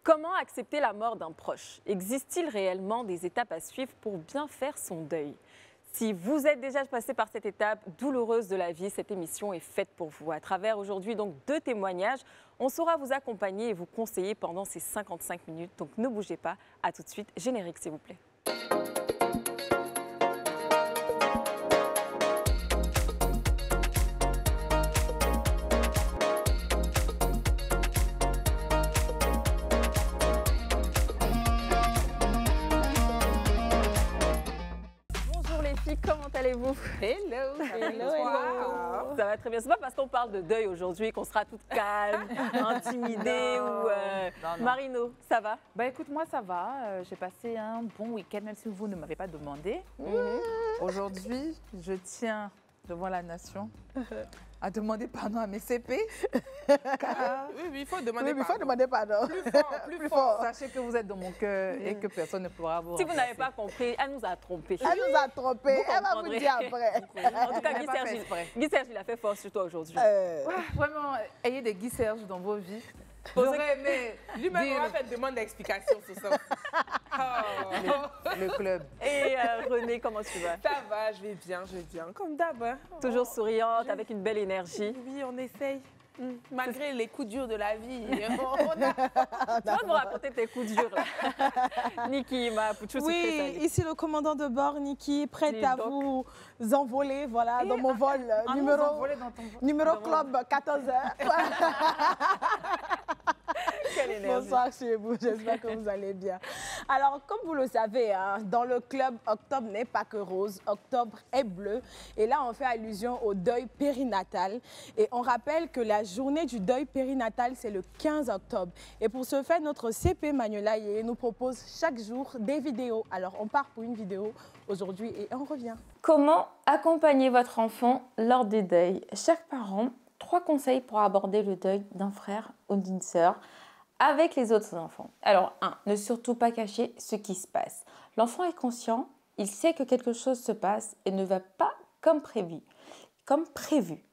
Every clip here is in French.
Comment accepter la mort d'un proche? Existe-t-il réellement des étapes à suivre pour bien faire son deuil? Si vous êtes déjà passé par cette étape douloureuse de la vie, cette émission est faite pour vous. À travers aujourd'hui donc 2 témoignages, on saura vous accompagner et vous conseiller pendant ces 55 minutes. Donc ne bougez pas, à tout de suite, générique s'il vous plaît. Comment allez-vous? Hello, hello. Ça va très bien. C'est pas parce qu'on parle de deuil aujourd'hui qu'on sera toute calme, intimidée ou... non. Marino, ça va? Bah écoute, moi ça va. J'ai passé un bon week-end, même si vous ne m'avez pas demandé. Aujourd'hui, je tiens devant la nation à demander pardon à mes CP. Car... Oui, il faut demander il faut demander pardon. Plus fort. Sachez que vous êtes dans mon cœur et que personne ne pourra vous Si vous n'avez pas compris, elle nous a trompés. Elle nous a trompés. Elle va vous dire après. En tout cas, Guy Serge, il a fait fort sur toi aujourd'hui. Vraiment, ayez des Guy Serge dans vos vies. J'aurais aimé. Lui-même aura fait une demande d'explication sur ça. Le club. Et René, comment tu vas? Ça va, je vais bien, comme d'hab. Hein. Toujours souriante, avec une belle énergie. Oui, on essaye. Malgré les coups durs de la vie. Tu vas nous raconter tes coups durs. Niki, oui, ici le commandant de bord, Niki, prête à vous envoler, voilà, dans mon vol numéro club 14h. Quelle énergie. Bonsoir chez vous, j'espère que vous allez bien. Alors, comme vous le savez, hein, dans le club, octobre n'est pas que rose, octobre est bleu. Et là, on fait allusion au deuil périnatal. Et on rappelle que la journée du deuil périnatal, c'est le 15 octobre. Et pour ce faire, notre CP Manuela Yeye nous propose chaque jour des vidéos. Alors, on part pour une vidéo aujourd'hui et on revient. Comment accompagner votre enfant lors du deuil? Chaque parent, 3 conseils pour aborder le deuil d'un frère ou d'une sœur avec les autres enfants. Alors, 1. Ne surtout pas cacher ce qui se passe. L'enfant est conscient, il sait que quelque chose se passe et ne va pas comme prévu.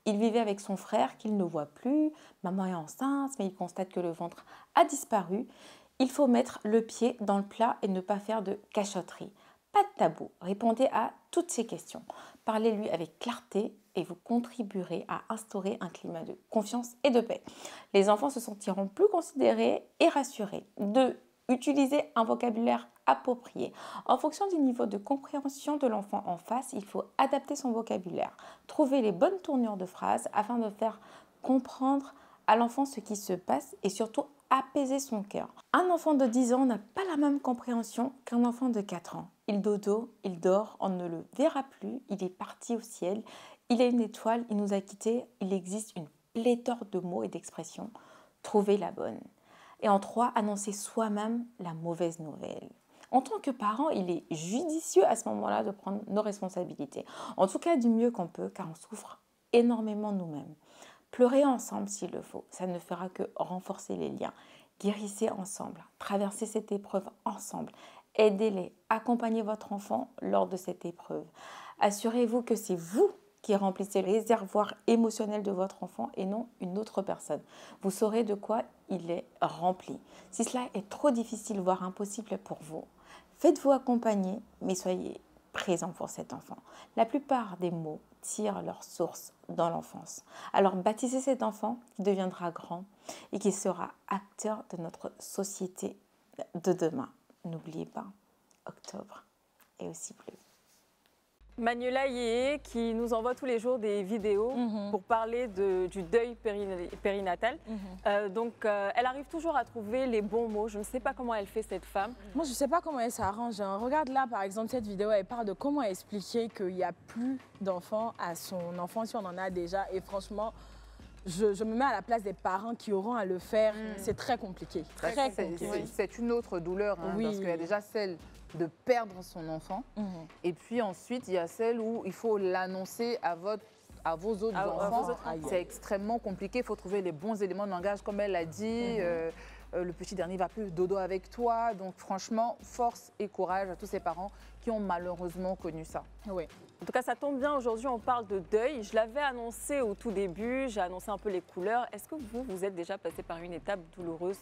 Il vivait avec son frère qu'il ne voit plus, maman est enceinte, mais il constate que le ventre a disparu. Il faut mettre le pied dans le plat et ne pas faire de cachotterie. Pas de tabou, répondez à toutes ces questions. Parlez-lui avec clarté et vous contribuerez à instaurer un climat de confiance et de paix. Les enfants se sentiront plus considérés et rassurés. 2. Utilisez un vocabulaire approprié. En fonction du niveau de compréhension de l'enfant en face, il faut adapter son vocabulaire. Trouvez les bonnes tournures de phrases afin de faire comprendre à l'enfant ce qui se passe et surtout apaiser son cœur. Un enfant de 10 ans n'a pas la même compréhension qu'un enfant de 4 ans. Il dodo, il dort, on ne le verra plus, il est parti au ciel, il est une étoile, il nous a quittés, il existe une pléthore de mots et d'expressions. Trouvez la bonne. Et en 3, annoncer soi-même la mauvaise nouvelle. En tant que parent, il est judicieux à ce moment-là de prendre nos responsabilités. En tout cas, du mieux qu'on peut, car on souffre énormément nous-mêmes. Pleurez ensemble s'il le faut, ça ne fera que renforcer les liens. Guérissez ensemble, traversez cette épreuve ensemble. Aidez-les, accompagnez votre enfant lors de cette épreuve. Assurez-vous que c'est vous qui remplissez le réservoir émotionnel de votre enfant et non une autre personne. Vous saurez de quoi il est rempli. Si cela est trop difficile, voire impossible pour vous, faites-vous accompagner, mais soyez présent pour cet enfant. La plupart des mots tirent leur source dans l'enfance. Alors baptisez cet enfant qui deviendra grand et qui sera acteur de notre société de demain. N'oubliez pas, octobre est aussi bleu. Manuela Yeye qui nous envoie tous les jours des vidéos pour parler du deuil périnatal. Elle arrive toujours à trouver les bons mots. Je ne sais pas comment elle fait, cette femme. Moi, je ne sais pas comment elle s'arrange. Hein. Regarde là, par exemple, cette vidéo, elle parle de comment expliquer qu'il n'y a plus d'enfants à son enfant si on en a déjà. Et franchement, je me mets à la place des parents qui auront à le faire. C'est très compliqué. Très compliqué. C'est une autre douleur, hein, parce qu'il y a déjà celle de perdre son enfant. Et puis ensuite, il y a celle où il faut l'annoncer à vos autres enfants. C'est extrêmement compliqué. Il faut trouver les bons éléments de langage, comme elle l'a dit. Le petit dernier va plus dodo avec toi. Donc franchement, force et courage à tous ces parents qui ont malheureusement connu ça. Oui. En tout cas, ça tombe bien. Aujourd'hui, on parle de deuil. Je l'avais annoncé au tout début. J'ai annoncé un peu les couleurs. Est-ce que vous êtes déjà passé par une étape douloureuse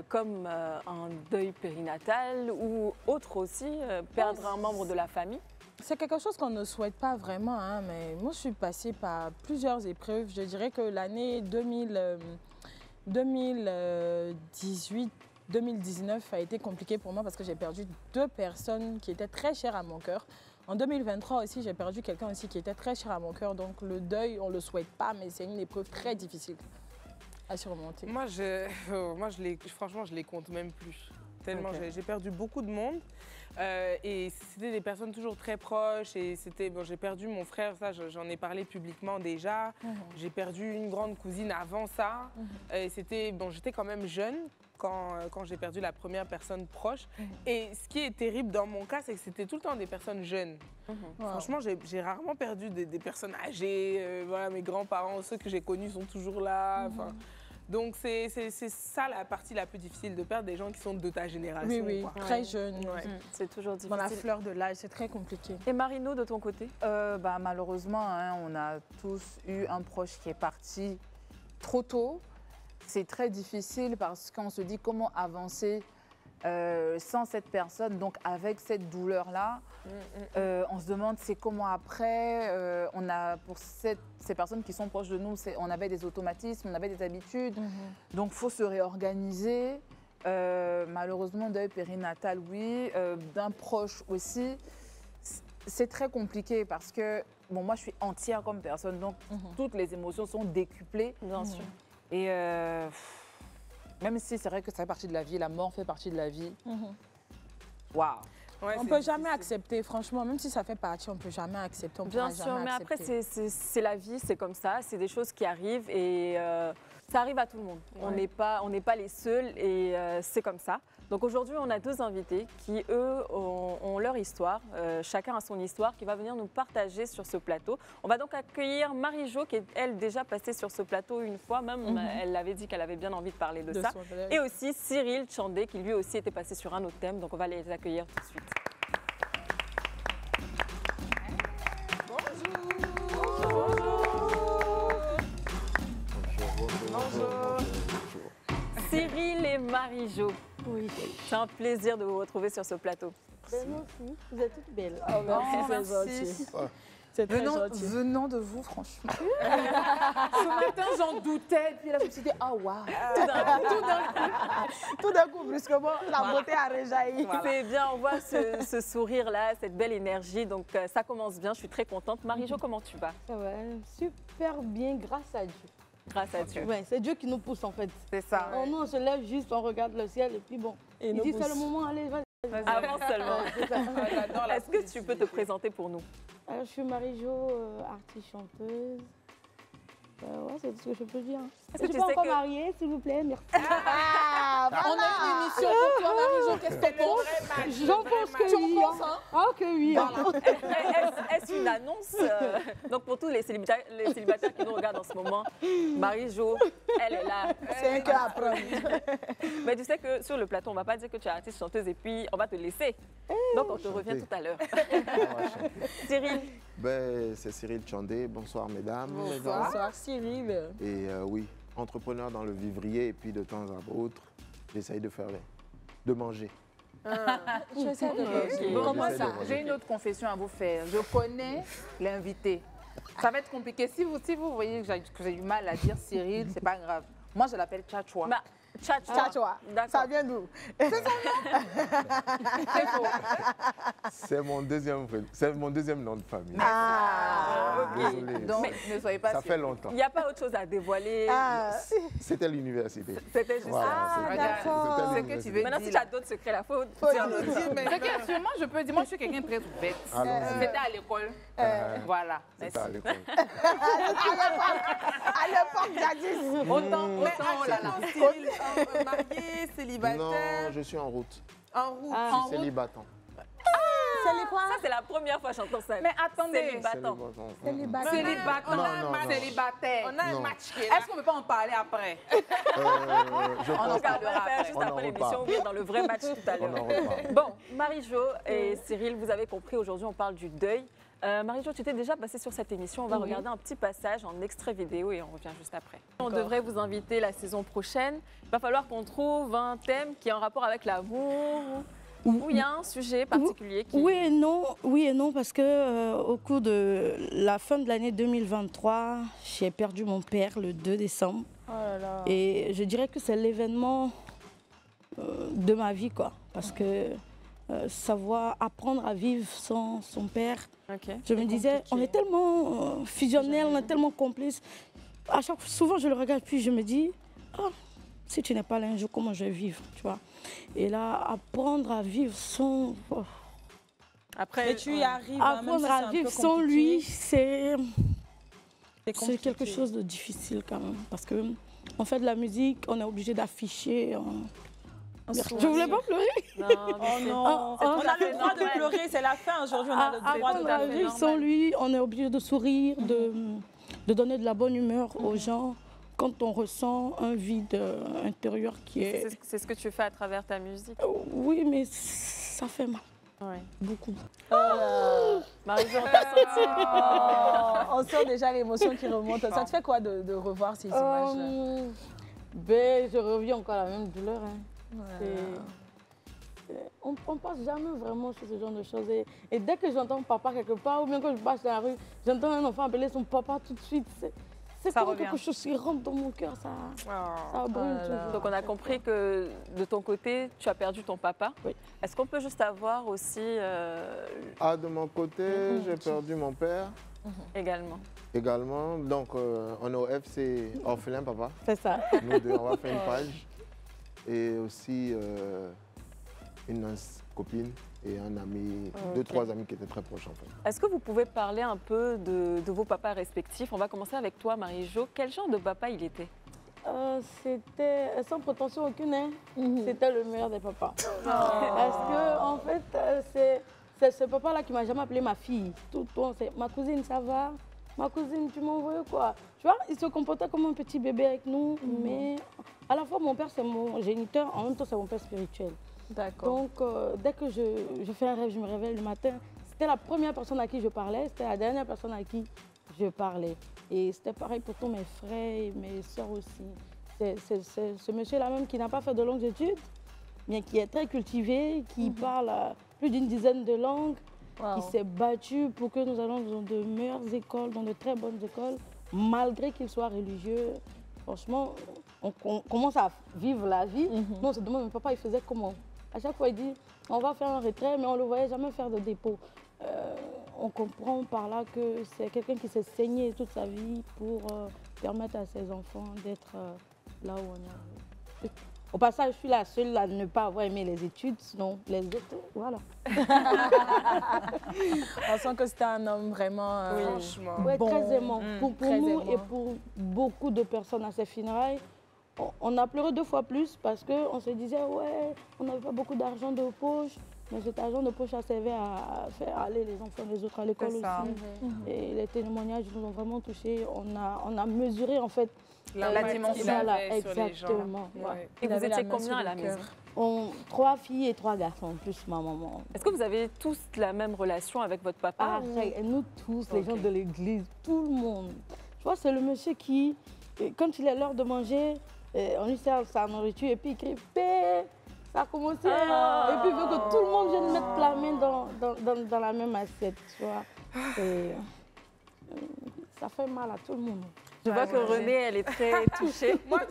comme un deuil périnatal ou autre aussi, perdre un membre de la famille? C'est quelque chose qu'on ne souhaite pas vraiment, hein, mais moi, je suis passée par plusieurs épreuves. Je dirais que l'année 2018-2019 a été compliquée pour moi parce que j'ai perdu 2 personnes qui étaient très chères à mon cœur. En 2023 aussi, j'ai perdu quelqu'un aussi qui était très cher à mon cœur. Donc le deuil, on ne le souhaite pas, mais c'est une épreuve très difficile à surmonter. Franchement, je les compte même plus. Tellement, Ok. j'ai perdu beaucoup de monde. Et c'était des personnes toujours très proches. Et c'était, bon, j'ai perdu mon frère, ça, j'en ai parlé publiquement déjà. J'ai perdu une grande cousine avant ça. Et c'était, bon, j'étais quand même jeune quand j'ai perdu la première personne proche. Et ce qui est terrible dans mon cas, c'est que c'était tout le temps des personnes jeunes. Franchement, j'ai rarement perdu des personnes âgées. Voilà, mes grands-parents, ceux que j'ai connus sont toujours là. Enfin, donc, c'est ça la partie la plus difficile, de perdre des gens qui sont de ta génération. Oui, oui, quoi. très jeune. Ouais. C'est toujours difficile. Dans la fleur de l'âge, c'est très compliqué. Et Marino, de ton côté? Malheureusement, hein, on a tous eu un proche qui est parti trop tôt. C'est très difficile parce qu'on se dit comment avancer sans cette personne, donc avec cette douleur-là. On se demande c'est comment après. On a pour ces personnes qui sont proches de nous, on avait des automatismes, on avait des habitudes. Donc il faut se réorganiser. Malheureusement, deuil périnatal, oui. D'un proche aussi. C'est très compliqué parce que bon, moi je suis entière comme personne, donc toutes les émotions sont décuplées. Bien sûr. Et même si c'est vrai que ça fait partie de la vie, la mort fait partie de la vie. Waouh! Ouais, On ne c'est peut jamais difficile. accepter, franchement, même si ça fait partie, on ne peut jamais accepter. On Bien pourra sûr, jamais mais après, accepter. c'est la vie, c'est comme ça, c'est des choses qui arrivent et ça arrive à tout le monde. On n'est pas les seuls et c'est comme ça. Donc aujourd'hui, on a 2 invités qui, eux, ont leur histoire. Chacun a son histoire qui va venir nous partager sur ce plateau. On va donc accueillir Marie-Jo qui est, elle, déjà passée sur ce plateau une fois. Même, elle avait dit qu'elle avait bien envie de parler de ça. Et aussi Cyril Tchandé qui, lui aussi, était passé sur un autre thème. Donc on va les accueillir tout de suite. Cyril et Marie-Jo. Oui, C'est un plaisir de vous retrouver sur ce plateau. ben moi aussi, vous êtes toutes belles. Merci. C'est très gentil. Venant de vous, franchement. Ce matin, j'en doutais. Puis là, je me suis dit, ah waouh! Tout d'un coup, brusquement, la beauté a réjailli. C'est bien, on voit ce sourire-là, cette belle énergie. Donc ça commence bien, je suis très contente. Marie-Jo, comment tu vas? Ça va super bien, grâce à Dieu. Grâce à Dieu. Ouais, c'est Dieu qui nous pousse en fait. C'est ça. Nous, on se lève juste, on regarde le ciel et puis bon. Et Il nous dit pousse. c'est le moment, allez, vas-y. Avant seulement. J'adore la Est-ce que tu peux te présenter pour nous? Alors, je suis Marie-Jo, artiste chanteuse. Ouais, c'est ce que je peux dire. Est-ce Je que suis tu pas sais encore que- mariée, s'il vous plaît, merci. On a une émission pour toi, Marie-Jo. Qu'est-ce que tu penses? J'en pense que oui. hein? Ah, que oui. Est-ce une annonce donc pour tous les célibataires qui nous regardent en ce moment, Marie-Jo, elle est là. C'est un cœur à prendre. Mais tu sais que sur le plateau, on ne va pas dire que tu es artiste chanteuse et puis on va te laisser. Donc on te revient tout à l'heure. Cyril, Ben, c'est Cyril Tchandé. Bonsoir, mesdames. Bonsoir, Cyril. Et oui, entrepreneur dans le vivrier. Et puis, de temps à autre, j'essaye de manger. Je sais de Ok. Bon, Comment ça? J'ai une autre confession à vous faire. Je connais l'invité. Ça va être compliqué. Si vous voyez que j'ai du mal à dire Cyril, c'est pas grave. Moi, je l'appelle Tchatchoua. bah, Tchatchoua. Tchatchoua. D'accord. Ça vient d'où? C'est faux. C'est mon deuxième nom de famille. Désolé. Donc, ne soyez pas Ça surpris. fait longtemps. Il n'y a pas autre chose à dévoiler. C'était l'université. C'était juste Voilà, ça. Regarde, c'était ce que tu l'université. veux Maintenant, si dire. tu as d'autres secrets, là, faut dire le dire. Ce que sûrement, je peux dire, moi, je suis quelqu'un de très ouverte. Allons-y. C'était à l'école. Voilà. C'était à l'école. À l'époque, jadis. Autant, oh là là. Cyril, marié, célibataire, Non, je suis en route. en route. Je suis célibataire. C'est quoi? Ça, c'est la première fois que j'entends ça. Mais attendez. Célibatant. Célibataire. On a un célibataire. On a un Non. match qui est là. Est-ce qu'on ne peut pas en parler après? Je On en pense parlera après, juste On en après l'émission, reparle. ou bien dans le vrai match tout à On en l'heure. reparle. Bon, Marie-Jo et Cyril, vous avez compris, aujourd'hui, on parle du deuil. Marie-Jo, tu t'es déjà passée sur cette émission. On va regarder un petit passage en extrait vidéo et on revient juste après. On devrait vous inviter la saison prochaine. Il va falloir qu'on trouve un thème qui est en rapport avec l'amour. Ou il y a un sujet particulier qui... Oui et non, parce que au cours de la fin de l'année 2023, j'ai perdu mon père le 2 décembre. Oh là là. Et je dirais que c'est l'événement de ma vie, quoi. Parce que savoir apprendre à vivre sans son père, je me disais, on est tellement fusionnels, on est tellement complices. Souvent, je le regarde, puis je me dis, oh, si tu n'es pas là un jour, comment je vais vivre, tu vois. Et là, apprendre à vivre sans... Oh. Après, tu y arrives. Apprendre à vivre sans lui, c'est quelque chose de difficile quand même. Parce qu'on fait de la musique, on est obligé d'afficher. Je voulais pas pleurer. Non, oh non. On a le droit de pleurer, c'est la fin. Aujourd'hui, on a le droit de apprendre à vivre sans lui, on est obligé de sourire, de donner de la bonne humeur aux gens. Quand on ressent un vide intérieur qui est... C'est ce que tu fais à travers ta musique. Oui, mais ça fait mal. Ouais. Beaucoup. Marie-Jo, on t'a senti. On sent déjà l'émotion qui remonte. Ça te fait quoi de revoir ces images-là? Je revis encore la même douleur. Hein. On ne passe jamais vraiment sur ce genre de choses. Et dès que j'entends papa quelque part, ou bien quand je passe dans la rue, j'entends un enfant appeler son papa tout de suite. C'est comme quelque chose qui rentre dans mon cœur, ça brûle toujours. Donc on a compris que de ton côté, tu as perdu ton papa. Oui. Est-ce qu'on peut juste avoir aussi... de mon côté, j'ai perdu mon père. Également. Également, donc on est au FC Orphelin Papa. C'est ça. Nous deux, on va faire une page. Et aussi une copine et un ami, deux, trois amis qui étaient très proches en fait. Est-ce que vous pouvez parler un peu de vos papas respectifs? On va commencer avec toi, Marie-Jo. Quel genre de papa il était? C'était sans prétention aucune, hein. C'était le meilleur des papas. Parce que en fait, c'est ce papa-là qui m'a jamais appelé ma fille. Tout le temps, c'est ma cousine, ça va? Ma cousine, tu m'envoies quoi? Tu vois, il se comportait comme un petit bébé avec nous, mais à la fois mon père c'est mon géniteur, en même temps c'est mon père spirituel. D'accord. Donc dès que je fais un rêve, je me réveille le matin, c'était la première personne à qui je parlais, c'était la dernière personne à qui je parlais. Et c'était pareil pour tous mes frères et mes soeurs aussi. C'est ce monsieur-là même qui n'a pas fait de longues études, mais qui est très cultivé, qui parle plus d'une dizaine de langues, qui s'est battu pour que nous allions dans de meilleures écoles, dans de très bonnes écoles, malgré qu'il soit religieux. Franchement, on commence à vivre la vie. Nous, on se demande, mais papa, il faisait comment? À chaque fois, il dit, on va faire un retrait, mais on ne le voyait jamais faire de dépôt. On comprend par là que c'est quelqu'un qui s'est saigné toute sa vie pour permettre à ses enfants d'être là où on est. Au passage, je suis la seule à ne pas avoir aimé les études, sinon les autres, voilà. On sent que c'était un homme vraiment franchement. Ouais, bon, très aimant. Pour très nous aimant. et pour beaucoup de personnes à ces funérailles, on a pleuré 2 fois plus parce qu'on se disait, ouais, on n'avait pas beaucoup d'argent de poche, mais cet argent de poche, ça servait à faire aller les enfants des autres à l'école aussi. Et les témoignages nous ont vraiment touchés. On a mesuré en fait La dimension qu'il avait sur les gens. exactement. Ouais. Et vous étiez combien à la maison? 3 filles et 3 garçons, plus ma maman. Est-ce que vous avez tous la même relation avec votre papa? Et nous tous, les gens de l'église, tout le monde. Tu vois, c'est le monsieur qui, quand il est l'heure de manger, on lui sert sa nourriture et puis il crie « Paix !» Ça a commencé. Et puis il veut que tout le monde vienne mettre la main dans la même assiette, tu vois. Ça fait mal à tout le monde. Je vois que Renée, elle est très touchée. Moi,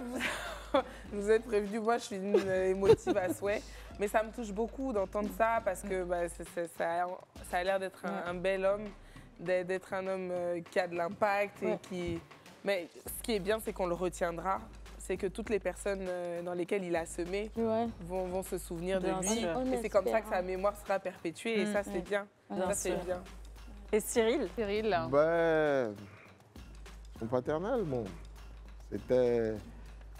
vous êtes prévenus, moi je suis une émotive à souhait. Mais ça me touche beaucoup d'entendre ça parce que ça a l'air d'être un bel homme, d'être un homme qui a de l'impact et qui... Mais ce qui est bien, c'est qu'on le retiendra. C'est que toutes les personnes dans lesquelles il a semé vont se souvenir de lui. Et c'est comme ça que sa mémoire sera perpétuée. Et ça, c'est bien. Ça, c'est bien. Et Cyril? Ben, son paternel, bon, c'était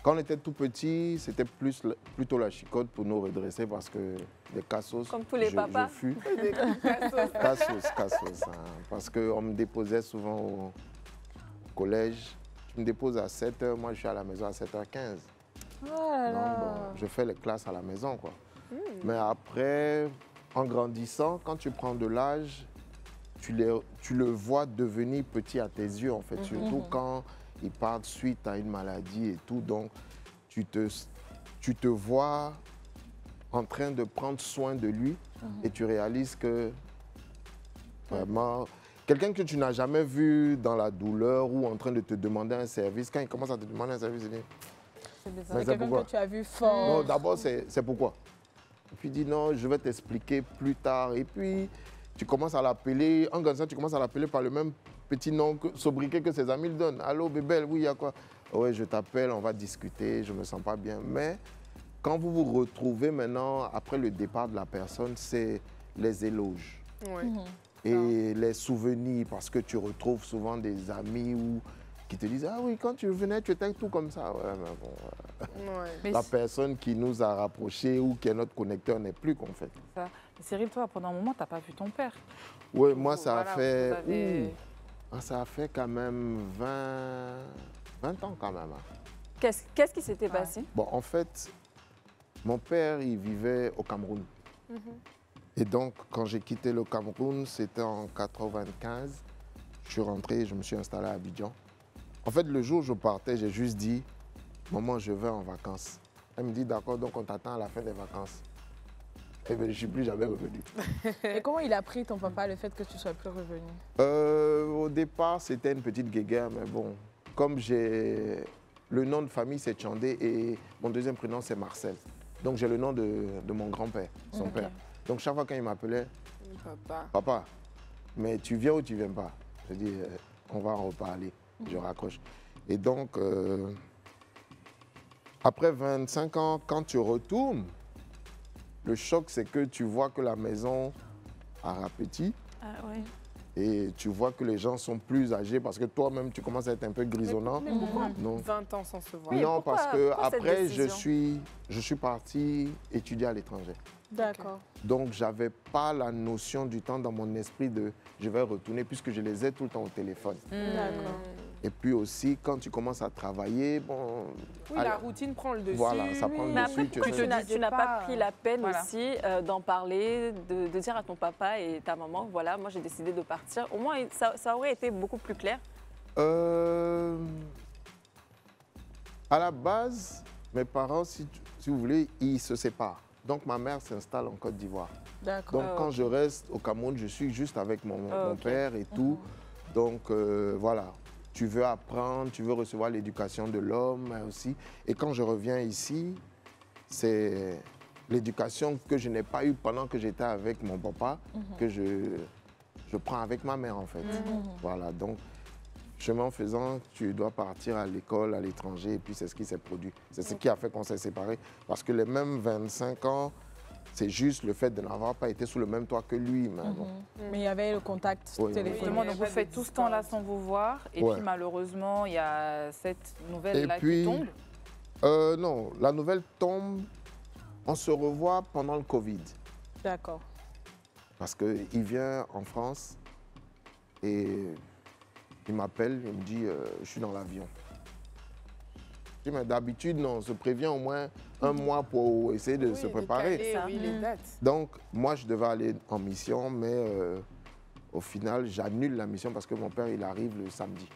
Quand on était tout petit, c'était plutôt la chicotte pour nous redresser parce que des cassos. Comme tous les papas. Je fus. Cassos. Hein, parce qu'on me déposait souvent au collège. Je me dépose à 7h, moi je suis à la maison à 7h15. Oh là là. Donc, bon, je fais les classes à la maison, quoi. Mais après, en grandissant, quand tu prends de l'âge, tu le vois devenir petit à tes yeux, en fait. Surtout quand ils partent suite à une maladie et tout. Donc, tu te vois en train de prendre soin de lui et tu réalises que vraiment, quelqu'un que tu n'as jamais vu dans la douleur ou en train de te demander un service, quand il commence à te demander un service, il dit... C'est quelqu'un que tu as vu fort. Non, d'abord, c'est pourquoi. Et puis il dit non, je vais t'expliquer plus tard. Et puis, tu commences à l'appeler, en grandissant, tu commences à l'appeler par le même petit nom sobriquet que ses amis le donnent. Allô, bébé, oui, il y a quoi? Oui, je t'appelle, on va discuter, je ne me sens pas bien. Mais quand vous vous retrouvez maintenant, après le départ de la personne, c'est les éloges. Oui. Et les souvenirs, parce que tu retrouves souvent des amis qui te disent « Ah oui, quand tu venais, tu étais tout comme ça. » Ouais, mais bon, la personne qui nous a rapprochés ou qui est notre connecteur n'est plus qu'on fait. Ça. Cyril, toi, pendant un moment, tu n'as pas vu ton père. Oui, moi, ça a fait... Avez... ça a fait quand même 20 ans quand même. Hein. Qu'est-ce qui s'était passé? Bon, en fait, mon père, il vivait au Cameroun. Et donc, quand j'ai quitté le Cameroun, c'était en 95. Je suis rentré, je me suis installé à Abidjan. En fait, le jour où je partais, j'ai juste dit, maman, je vais en vacances. Elle me dit, d'accord, donc on t'attend à la fin des vacances. Et bien, je ne suis plus jamais revenu. Et comment il a pris, ton papa, le fait que tu ne sois plus revenu? Au départ, c'était une petite guéguerre, mais bon, comme j'ai... Le nom de famille, c'est Tchandé et mon deuxième prénom, c'est Marcel. Donc, j'ai le nom de mon grand-père, son père. Donc, chaque fois quand il m'appelait, papa, mais tu viens ou tu ne viens pas? Je dis, on va en reparler. Je raccroche. Et donc, après 25 ans, quand tu retournes, le choc, c'est que tu vois que la maison a rapetit. Et tu vois que les gens sont plus âgés parce que toi-même, tu commences à être un peu grisonnant. Mais pourquoi 20 ans sans se voir? Non, parce que après, je suis parti étudier à l'étranger. D'accord. Donc, je n'avais pas la notion du temps dans mon esprit de je vais retourner puisque je les ai tout le temps au téléphone. D'accord. Et puis aussi, quand tu commences à travailler, bon... Oui, la routine prend le dessus. Voilà, ça prend le dessus. Mais après, tu n'as pas pris la peine aussi d'en parler, de dire à ton papa et ta maman, voilà, moi j'ai décidé de partir. Au moins, ça aurait été beaucoup plus clair. À la base, mes parents, si vous voulez, ils se séparent. Donc, ma mère s'installe en Côte d'Ivoire. D'accord. Donc, quand je reste au Cameroun, je suis juste avec mon père et tout. Donc, voilà. Tu veux apprendre, tu veux recevoir l'éducation de l'homme aussi. Et quand je reviens ici, c'est l'éducation que je n'ai pas eue pendant que j'étais avec mon papa, que je prends avec ma mère, en fait. Voilà, donc, chemin faisant, tu dois partir à l'école, à l'étranger, et puis c'est ce qui s'est produit. C'est ce qui a fait qu'on s'est séparés. Parce que les mêmes 25 ans, c'est juste le fait de n'avoir pas été sous le même toit que lui. Mais, bon. Mais il y avait le contact téléphonique. Justement, donc vous faites tout ce temps-là sans vous voir. Et puis malheureusement, il y a cette nouvelle-là qui tombe. Non, la nouvelle tombe, on se revoit pendant le Covid. D'accord. Parce qu'il vient en France et il m'appelle, il me dit je suis dans l'avion. Je dis, mais d'habitude, non, on se prévient au moins un mois pour essayer de se préparer. Les dates. Donc, moi, je devais aller en mission, mais au final, j'annule la mission parce que mon père, il arrive le samedi.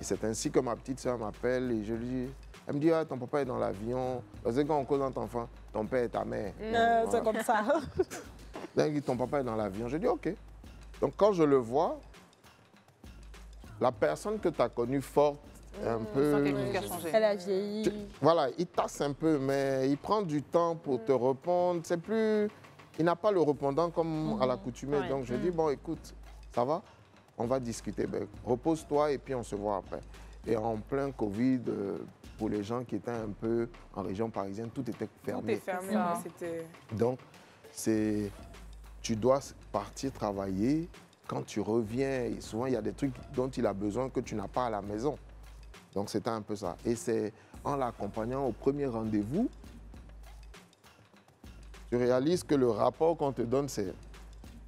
Et c'est ainsi que ma petite soeur m'appelle et je lui dis, elle me dit, ah, ton papa est dans l'avion. Parce que quand on cause entre enfants, ton père est ta mère. C'est comme ça. Donc, ton papa est dans l'avion. Je dis, OK. Donc, quand je le vois, la personne que tu as connue forte, un peu... Elle a vieilli. Voilà, il tasse un peu, mais il prend du temps pour te répondre. C'est plus... Il n'a pas le répondant comme à l'accoutumée. Donc, je dis, bon, écoute, ça va? On va discuter. Ben, repose-toi et puis on se voit après. Et en plein Covid, pour les gens qui étaient un peu en région parisienne, tout était fermé. Tout est fermé, c'était... Donc, tu dois partir travailler. Quand tu reviens, souvent, il y a des trucs dont il a besoin que tu n'as pas à la maison. Donc, c'était un peu ça. Et c'est en l'accompagnant au premier rendez-vous, tu réalises que le rapport qu'on te donne, c'est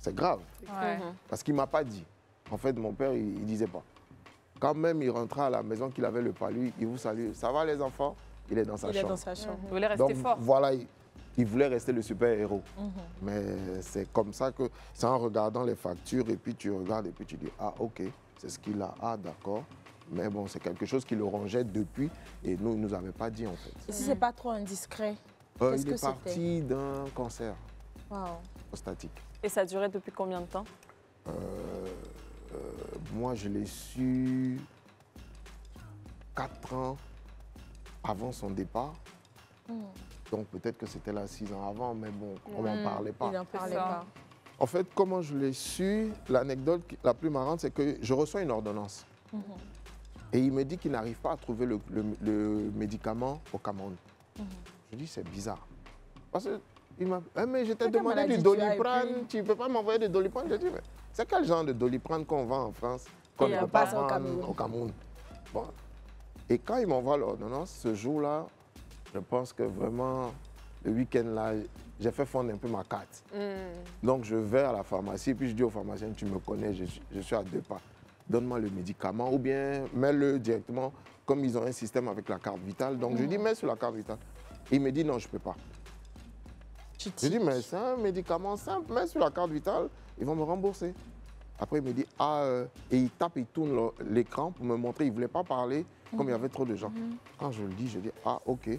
grave. Ouais. Parce qu'il ne m'a pas dit. En fait, mon père, il ne disait pas. Quand même, il rentrait à la maison, qu'il avait le palu, il vous salue. Ça va les enfants? Il est dans sa chambre. Il est dans sa chambre. Vous voulez rester Donc, fort. voilà, il voulait rester le super-héros. Mais c'est comme ça que, c'est en regardant les factures, et puis tu regardes, et puis tu dis, ah, ok, c'est ce qu'il a, ah, d'accord. Mais bon, c'est quelque chose qui le rongeait depuis, et nous, il ne nous avait pas dit, en fait. Et si c'est pas trop indiscret, qu'est-ce Il que est c'était? parti d'un cancer Wow. prostatique. Et ça a duré depuis combien de temps? Moi, je l'ai su 4 ans avant son départ. Donc peut-être que c'était là 6 ans avant, mais bon, on n'en parlait pas. Il n'en parlait pas. En fait, comment je l'ai su, l'anecdote la plus marrante, c'est que je reçois une ordonnance. Et il me dit qu'il n'arrive pas à trouver le médicament au Cameroun. Je dis, c'est bizarre. Parce que il m'a mais je t'ai demandé du Doliprane, tu ne peux pas m'envoyer du Doliprane? Je dis, mais c'est quel genre de Doliprane qu'on vend en France, qu'on ne peut pas vendre au Cameroun? Bon. Et quand il m'envoie l'ordonnance, ce jour-là, je pense que vraiment, le week-end-là, j'ai fait fondre un peu ma carte. Donc, je vais à la pharmacie et puis je dis au pharmacien, tu me connais, je suis à 2 pas. Donne-moi le médicament ou bien mets-le directement, comme ils ont un système avec la carte vitale. Donc, je dis, mets sur la carte vitale. Et il me dit, non, je ne peux pas. Je dis, mais c'est un médicament simple, mets sur la carte vitale, ils vont me rembourser. Après, il me dit, et il tape, il tourne l'écran pour me montrer, il ne voulait pas parler, comme il y avait trop de gens. Quand je le dis, je dis, ok,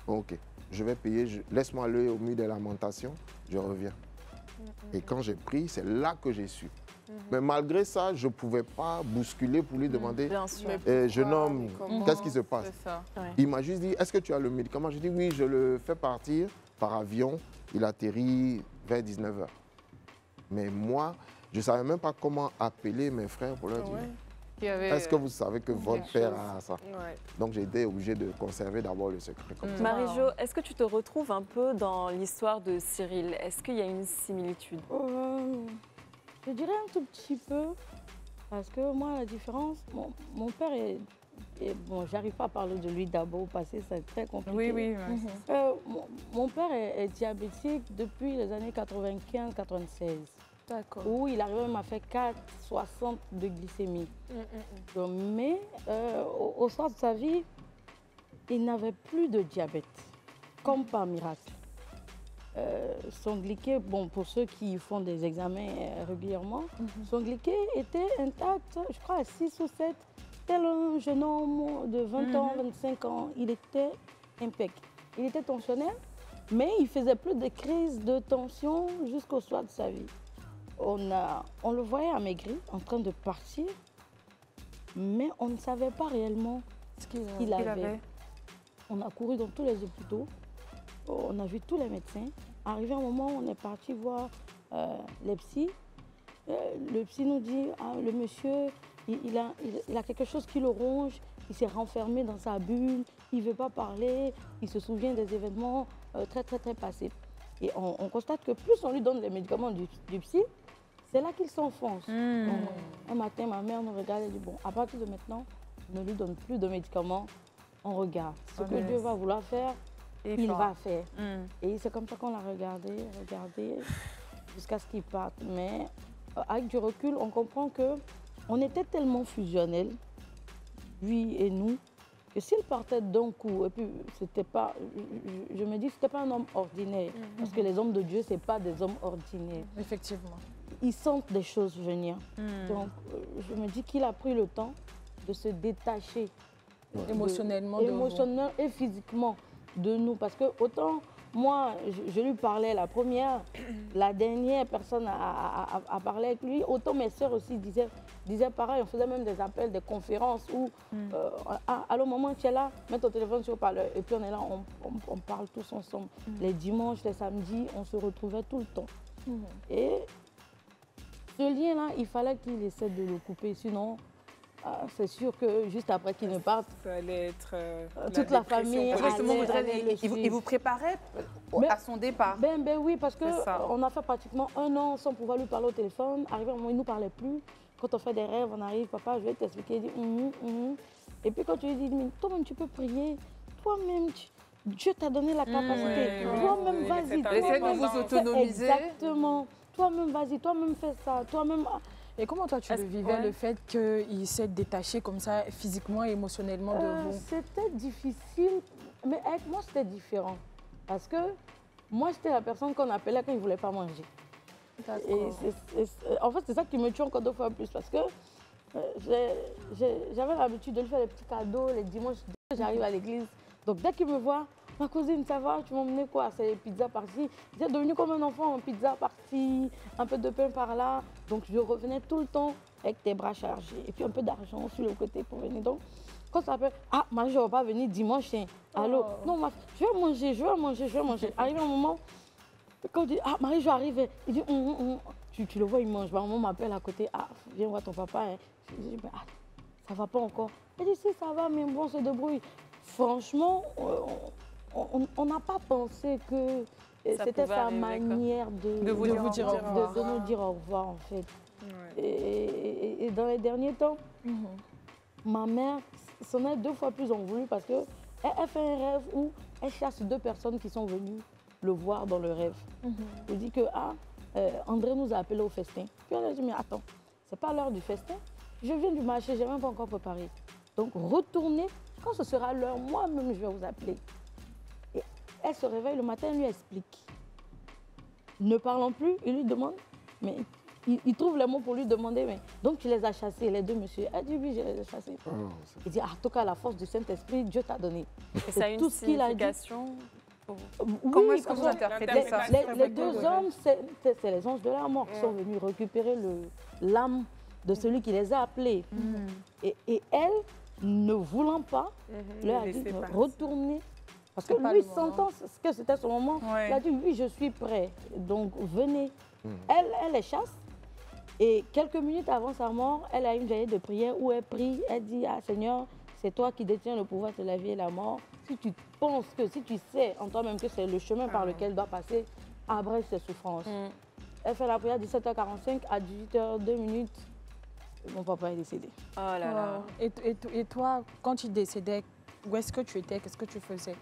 ok, je vais payer, laisse-moi aller au mur des lamentations, je reviens. Et quand j'ai pris, c'est là que j'ai su. Mais malgré ça, je ne pouvais pas bousculer pour lui demander, jeune homme, qu'est-ce qui se passe? Il m'a juste dit, est-ce que tu as le médicament? Je dis, oui, je le fais partir par avion. Il atterrit vers 19h. Mais moi, je ne savais même pas comment appeler mes frères pour leur dire, est-ce que vous savez que votre père a ça? Donc j'ai été obligé de conserver d'abord le secret. Comme ça. Marie-Jo, est-ce que tu te retrouves un peu dans l'histoire de Cyril? Est-ce qu'il y a une similitude? Je dirais un tout petit peu, parce que moi, la différence, mon père est bon, j'arrive pas à parler de lui d'abord parce que c'est très compliqué. Oui. Mon père est diabétique depuis les années 95-96. D'accord. Où il arrivait même à faire 4,60 de glycémie. Donc, mais au soir de sa vie, il n'avait plus de diabète, comme par miracle. Son glycée, bon, pour ceux qui font des examens régulièrement, son glycée était intact, je crois à 6 ou 7. Tel un jeune homme de 20 ans, 25 ans, il était impeccable. Il était tensionnaire, mais il faisait plus de crises de tension jusqu'au soir de sa vie. On le voyait amaigri, en train de partir, mais on ne savait pas réellement ce qu'il avait. On a couru dans tous les hôpitaux, on a vu tous les médecins. Arrivé un moment, on est parti voir les psys. Le psy nous dit, le monsieur, il a quelque chose qui le ronge, il s'est renfermé dans sa bulle, il ne veut pas parler, il se souvient des événements très passés. Et on constate que plus on lui donne les médicaments du psy, c'est là qu'il s'enfonce. Un matin, ma mère nous regarde et dit, bon, à partir de maintenant, ne lui donne plus de médicaments, on regarde. Ce que Dieu va vouloir faire, il va faire. Et c'est comme ça qu'on l'a regardé, jusqu'à ce qu'il parte. Mais avec du recul, on comprend qu'on était tellement fusionnels, lui et nous, que s'il partait d'un coup, et puis c'était pas, je me dis que c'était pas un homme ordinaire, parce que les hommes de Dieu, c'est pas des hommes ordinaires. Effectivement. Ils sentent des choses venir. Donc, je me dis qu'il a pris le temps de se détacher émotionnellement et physiquement de nous, parce que autant moi, je lui parlais la dernière personne à parler avec lui, autant mes sœurs aussi disaient pareil, on faisait même des appels, des conférences où, allô maman, tu es là, mets ton téléphone sur le parleur, et puis on est là, on parle tous ensemble. Les dimanches, les samedis, on se retrouvait tout le temps. Et ce lien-là, il fallait qu'il essaie de le couper, sinon c'est sûr que juste après qu'il ne parte, ça allait être toute la famille. Il vous préparait à son départ? Ben oui, parce qu'on a fait pratiquement 1 an sans pouvoir lui parler au téléphone. Arrivé à un moment, il ne nous parlait plus. Quand on fait des rêves, on arrive, papa, je vais t'expliquer. Il dit, Et puis quand tu lui dis, mais toi-même, tu peux prier. toi-même, Dieu t'a donné la capacité. Toi-même, vas-y. Essayez de vous autonomiser. Exactement. Toi-même, vas-y. Toi-même, fais ça. Toi-même... Et comment toi tu le vivais, le fait qu'il s'est détaché comme ça physiquement et émotionnellement de vous? C'était difficile, mais avec moi c'était différent. Parce que moi j'étais la personne qu'on appelait quand il ne voulait pas manger. Et en fait c'est ça qui me tue encore 2 fois plus parce que j'avais l'habitude de lui faire des petits cadeaux les dimanches, j'arrive à l'église. Donc dès qu'il me voit, ma cousine, ça va, tu m'as emmené quoi? C'est pizza par-ci. J'étais devenue comme un enfant, pizza par-ci, un peu de pain par-là. Donc je revenais tout le temps avec des bras chargés. Et puis un peu d'argent sur le côté pour venir. Donc quand ça s'appelle, ah, Marie, je ne vais pas venir dimanche. Hein. Allô? Non, je vais manger, je vais manger, je vais manger. Arrive un moment, quand on dit, ah, Marie, je vais arriver. Il dit, Tu le vois, il mange. Maman m'appelle à côté, ah, viens voir ton papa. Hein. Je dis, mais, ah, ça va pas encore. Il dit, si, ça va, mais bon, on se débrouille. Franchement, on n'a pas pensé que c'était sa manière de nous dire au revoir, en fait. Ouais. Et dans les derniers temps, ma mère s'en est 2 fois plus en voulu parce qu'elle fait un rêve où elle chasse 2 personnes qui sont venues le voir dans le rêve. Elle dit que André nous a appelés au festin. Puis elle a dit, mais attends, c'est pas l'heure du festin. Je viens du marché, je n'ai même pas encore préparé. Donc retournez, quand ce sera l'heure, moi-même je vais vous appeler. Et elle se réveille le matin, elle lui explique. Ne parlant plus, il lui demande, mais il trouve les mots pour lui demander, mais donc tu les as chassés, les 2 messieurs. Elle dit oui, je les ai chassés. Il dit, en tout cas, la force du Saint-Esprit, Dieu t'a donné. Et ça a une signification. Comment est-ce que vous interprétez ça? Les 2 hommes, c'est les anges de la mort qui sont venus récupérer l'âme de celui qui les a appelés. Et elle, ne voulant pas, leur a dit retournez. Parce que lui, sentant ce que c'était son moment, il a dit oui, je suis prêt. Donc venez. Elle les chasse. Et quelques minutes avant sa mort, elle a une veillée de prière où elle prie. Elle dit, ah Seigneur, c'est toi qui détiens le pouvoir de la vie et la mort. Si tu penses que, si tu sais en toi-même que c'est le chemin par lequel elle doit passer, abrège ses souffrances. Elle fait la prière 17h45 à 18h02. Mon papa est décédé. Oh là là. Et toi, quand tu décédais, où est-ce que tu étais? Qu'est-ce que tu faisais?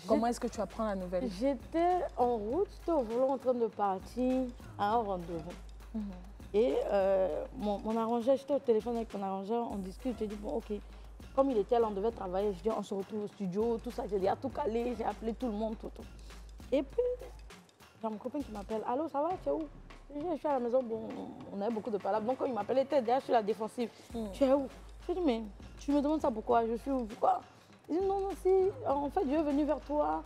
Comment est-ce que tu apprends la nouvelle? J'étais en route, j'étais au volant en train de partir à un rendez-vous. Et mon arrangeur, j'étais au téléphone avec mon arrangeur, on discute, j'ai dit bon ok. Comme il était là, on devait travailler, je dis on se retrouve au studio, tout ça, j'ai dit à tout caler, j'ai appelé tout le monde, tout. Et puis, j'ai mon copain qui m'appelle, allô, ça va, tu es où? Je suis à la maison, bon, on avait beaucoup de palabres. Donc quand il m'appelait, il était déjà sur la défensive. Tu es où? Je lui dis, mais tu me demandes ça pourquoi? Je suis où? Pourquoi? Il dit, non, si, en fait, Dieu est venu vers toi.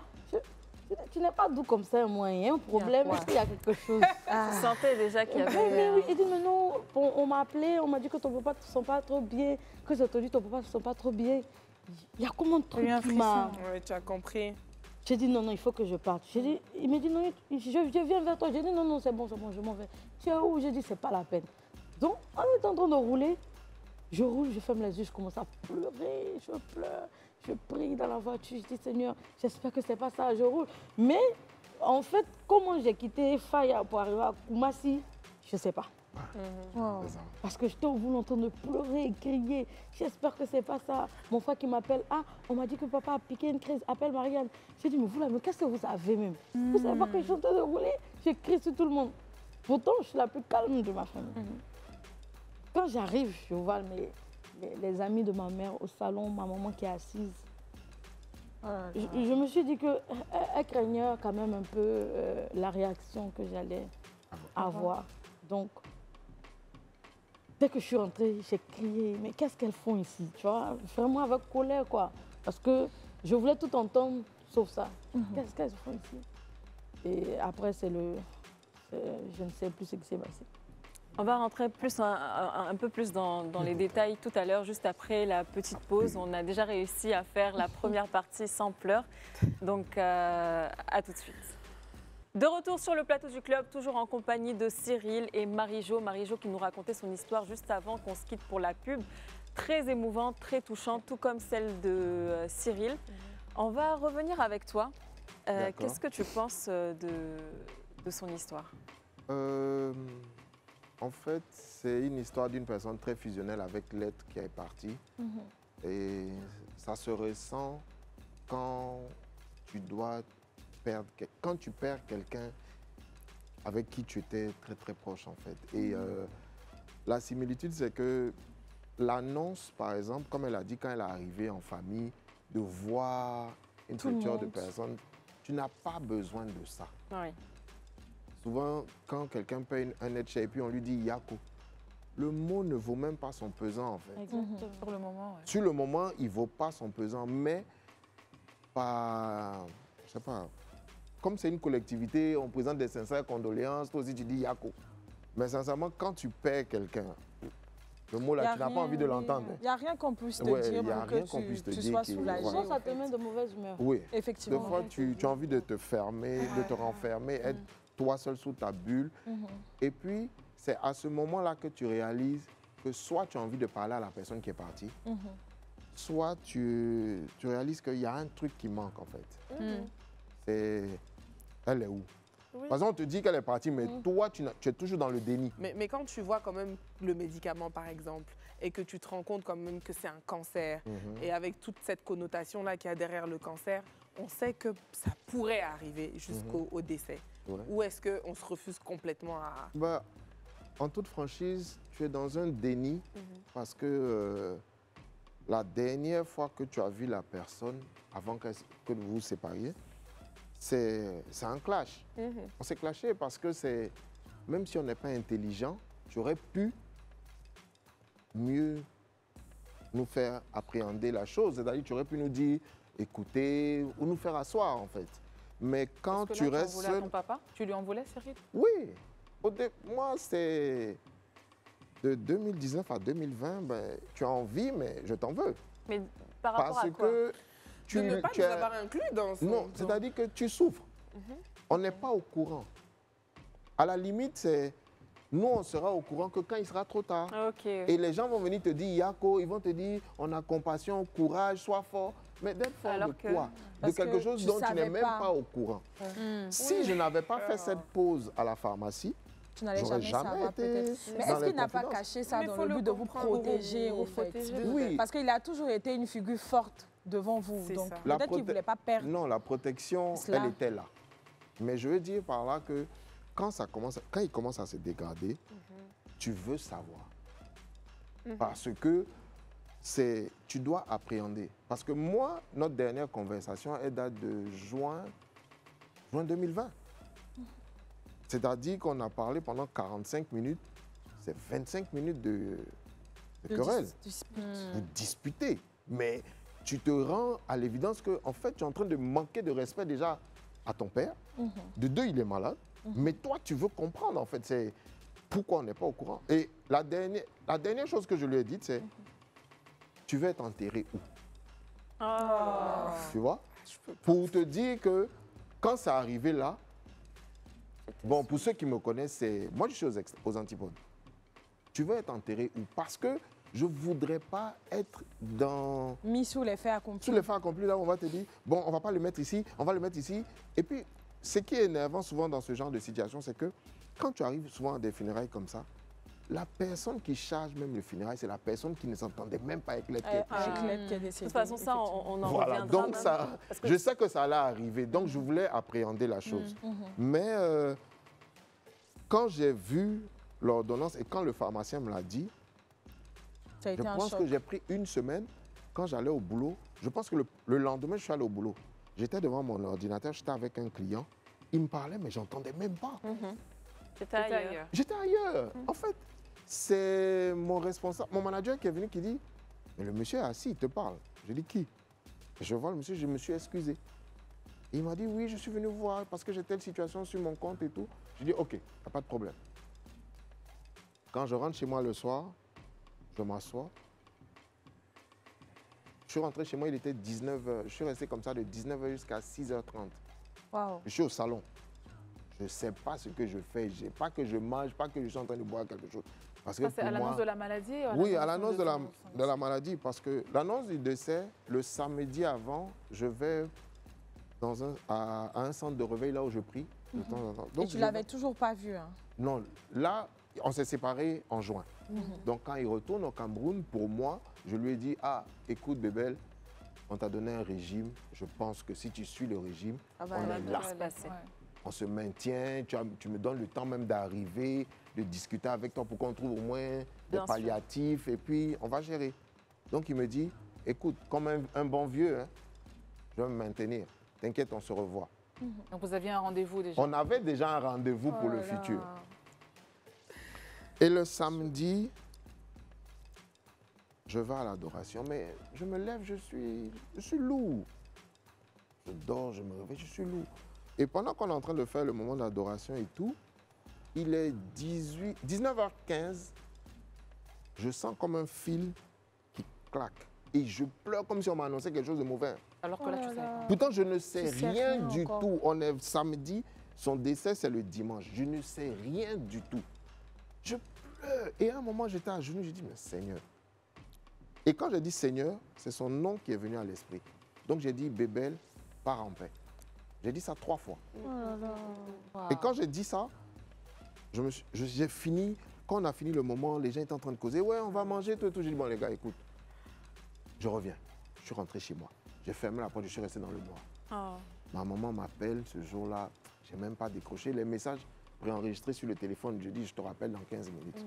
Tu n'es pas doux comme ça, moi, il y a un problème, est-ce qu'il y a quelque chose? Tu sentais déjà qu'il y avait... Oui, il dit, mais non, on m'a appelé, on m'a dit que ton papa ne se sent pas trop bien, que j'ai entendu ton papa ne se sent pas trop bien. Il y a comment de trucs qui m'a... Oui, tu as compris. J'ai dit non, il faut que je parte. Il me dit non, je viens vers toi. J'ai dit non, c'est bon, je m'en vais. Tu es où? J'ai dit c'est pas la peine. Donc, on est en train de rouler. Je roule, je ferme les yeux, je commence à pleurer, je pleure. Je prie dans la voiture, je dis Seigneur, j'espère que c'est pas ça, je roule. Mais en fait, comment j'ai quitté Faya pour arriver à Koumassi, je ne sais pas. Parce que j'étais au volant en train de pleurer et crier. J'espère que c'est pas ça. Mon frère qui m'appelle, on m'a dit que papa a piqué une crise, appelle Marianne. J'ai dit, mais vous là, mais qu'est-ce que vous avez même? Vous savez pas que je suis en train de rouler? J'ai crié sur tout le monde. Pourtant, je suis la plus calme de ma famille. Quand j'arrive, je vois les amis de ma mère au salon, ma maman qui est assise. Je me suis dit qu'elle craignait quand même un peu la réaction que j'allais avoir. Donc, dès que je suis rentrée, j'ai crié, mais qu'est-ce qu'elles font ici? Tu vois, vraiment avec colère, quoi. Parce que je voulais tout entendre, sauf ça. Qu'est-ce qu'elles font ici? Et après, je ne sais plus ce qui s'est passé. On va rentrer un peu plus dans les détails tout à l'heure, juste après la petite pause. On a déjà réussi à faire la première partie sans pleurs. Donc, à tout de suite. De retour sur le plateau du club, toujours en compagnie de Cyril et Marie-Jo. Marie-Jo qui nous racontait son histoire juste avant qu'on se quitte pour la pub. Très émouvante, très touchante, tout comme celle de Cyril. On va revenir avec toi. Qu'est-ce que tu penses de son histoire? En fait, c'est une histoire d'une personne très fusionnelle avec l'être qui est parti. Et ça se ressent quand tu perds quelqu'un avec qui tu étais très très proche en fait. Et la similitude, c'est que l'annonce, par exemple, comme elle a dit, quand elle est arrivée en famille, de voir une pléthore de personnes, tu n'as pas besoin de ça. Oui. Souvent, quand quelqu'un paye un head share et puis on lui dit Yako, le mot ne vaut même pas son pesant en fait. Exactement. Pour le moment, ouais. Sur le moment, il ne vaut pas son pesant, mais je sais pas, comme c'est une collectivité, on présente des sincères condoléances, toi aussi tu dis Yako. Mais sincèrement, quand tu perds quelqu'un, le mot là, tu n'as pas envie de l'entendre. Il n'y a rien qu'on puisse te dire pour que tu sois soulagé. Sinon, ça te met de mauvaise humeur. Oui, effectivement. des fois, tu as envie de te fermer, de te renfermer, être toi seul sous ta bulle. Et puis, c'est à ce moment-là que tu réalises que soit tu as envie de parler à la personne qui est partie, soit tu réalises qu'il y a un truc qui manque en fait. Elle est où? Oui. Par exemple, on te dit qu'elle est partie, mais toi, tu es toujours dans le déni. Mais quand tu vois quand même le médicament, par exemple, et que tu te rends compte quand même que c'est un cancer, et avec toute cette connotation-là qu'il y a derrière le cancer, on sait que ça pourrait arriver jusqu'au décès. Ouais. Ou est-ce qu'on se refuse complètement à... Bah, en toute franchise, tu es dans un déni parce que la dernière fois que tu as vu la personne, avant que vous vous sépariez, c'est un clash. On s'est clashé parce que même si on n'est pas intelligent, tu aurais pu mieux nous faire appréhender la chose. C'est-à-dire, tu aurais pu nous dire, écoutez, ou nous faire asseoir, en fait. Mais quand tu restes seul... Tu en voulais à ton papa? Tu lui en voulais, Cyril? Oui. Moi, c'est... De 2019 à 2020, ben, tu as envie, mais je t'en veux. Mais par rapport à quoi? Parce que... De ne pas nous avoir inclus dans son... Non, c'est-à-dire que tu souffres. On n'est pas au courant. À la limite, c'est... Nous, on sera au courant que quand il sera trop tard. Ok. Et les gens vont venir te dire, Yako, ils vont te dire, on a compassion, courage, sois fort. Mais d'être fort de quoi? De quelque chose dont tu n'es même pas au courant. Si je n'avais pas fait cette pause à la pharmacie, tu n'allais jamais savoir peut-être. Mais est-ce qu'il n'a pas caché ça dans le but de vous protéger, en fait? Oui. Parce qu'il a toujours été une figure forte devant vous. Donc peut-être qu'il ne voulait pas perdre. Non, la protection, elle était là. Mais je veux dire par là que quand il commence à se dégrader, tu veux savoir. Parce que tu dois appréhender. Parce que moi, notre dernière conversation, elle date de juin 2020. C'est-à-dire qu'on a parlé pendant 45 minutes. C'est 25 minutes de querelle. Vous disputez. Mais tu te rends à l'évidence que, en fait, tu es en train de manquer de respect déjà à ton père. De deux, il est malade. Mais toi, tu veux comprendre, en fait, c'est pourquoi on n'est pas au courant. Et la dernière chose que je lui ai dite, c'est tu veux être enterré où? Tu vois? Pour te dire que quand ça arrivé là, bon, pour ceux qui me connaissent, moi, je suis aux antipodes. Tu veux être enterré où? Parce que je ne voudrais pas être mis sous les faits accomplis. Sous les faits accomplis, là, on va te dire, bon, on ne va pas le mettre ici, on va le mettre ici. Et puis, ce qui est énervant souvent dans ce genre de situation, c'est que quand tu arrives souvent à des funérailles comme ça, la personne qui charge même le funérail, c'est la personne qui ne s'entendait même pas avec l'aide qui est décédée. De toute façon, ça, on en voilà, reviendra. Donc ça, je sais que ça allait arriver, donc je voulais appréhender la chose. Mais quand j'ai vu l'ordonnance et quand le pharmacien me l'a dit, je pense que j'ai pris une semaine quand j'allais au boulot. Je pense que le lendemain, je suis allé au boulot. J'étais devant mon ordinateur, j'étais avec un client. Il me parlait, mais je n'entendais même pas. J'étais ailleurs. J'étais ailleurs. En fait, c'est mon responsable, mon manager qui est venu qui dit, mais le monsieur est assis, il te parle. Je dis, qui? Je vois le monsieur, je me suis excusé. Il m'a dit, oui, je suis venu voir parce que j'ai telle situation sur mon compte et tout. Je dis, OK, pas de problème. Quand je rentre chez moi le soir, je m'assois. Je suis rentré chez moi, il était 19h. Je suis resté comme ça de 19h jusqu'à 6h30. Wow. Je suis au salon. Je ne sais pas ce que je fais. Pas que je mange, pas que je suis en train de boire quelque chose. Parce que c'est à l'annonce de la maladie? Oui, à l'annonce de la maladie. Parce que l'annonce du décès, le samedi avant, je vais à un centre de réveil là où je prie de temps en temps. Donc, et tu ne l'avais toujours pas vu, hein? Non, là, on s'est séparés en juin. Donc quand il retourne au Cameroun, pour moi, je lui ai dit, ah, écoute Bébel, on t'a donné un régime. Je pense que si tu suis le régime, on est là. On se maintient, tu me donnes le temps même d'arriver, de discuter avec toi pour qu'on trouve au moins des palliatifs et puis on va gérer. Donc il me dit, écoute, comme un bon vieux, hein, je vais me maintenir. T'inquiète, on se revoit. Donc vous aviez un rendez-vous déjà? On avait déjà un rendez-vous pour le futur. Et le samedi, je vais à l'adoration, mais je me lève, je suis lourd. Je dors, je me réveille, je suis lourd. Et pendant qu'on est en train de faire le moment d'adoration et tout, il est 19h15, je sens comme un fil qui claque. Et je pleure comme si on m'annonçait quelque chose de mauvais. Alors que là, tu sais pas. Pourtant, je ne sais rien du tout. On est samedi, son décès, c'est le dimanche. Je ne sais rien du tout. Je pleure. Et à un moment, j'étais à genoux, je dis, mais Seigneur. Et quand je dis Seigneur, c'est son nom qui est venu à l'esprit. Donc j'ai dit, Bébel, pars en paix. J'ai dit ça 3 fois. Et quand j'ai dit ça, j'ai fini. Quand on a fini le moment, les gens étaient en train de causer. Ouais, on va manger, tout et tout. J'ai dit, bon, les gars, écoute, je reviens. Je suis rentré chez moi. J'ai fermé la porte, je suis resté dans le noir. Ma maman m'appelle ce jour-là. Je n'ai même pas décroché. Les messages préenregistrés sur le téléphone, je dis, je te rappelle dans 15 minutes.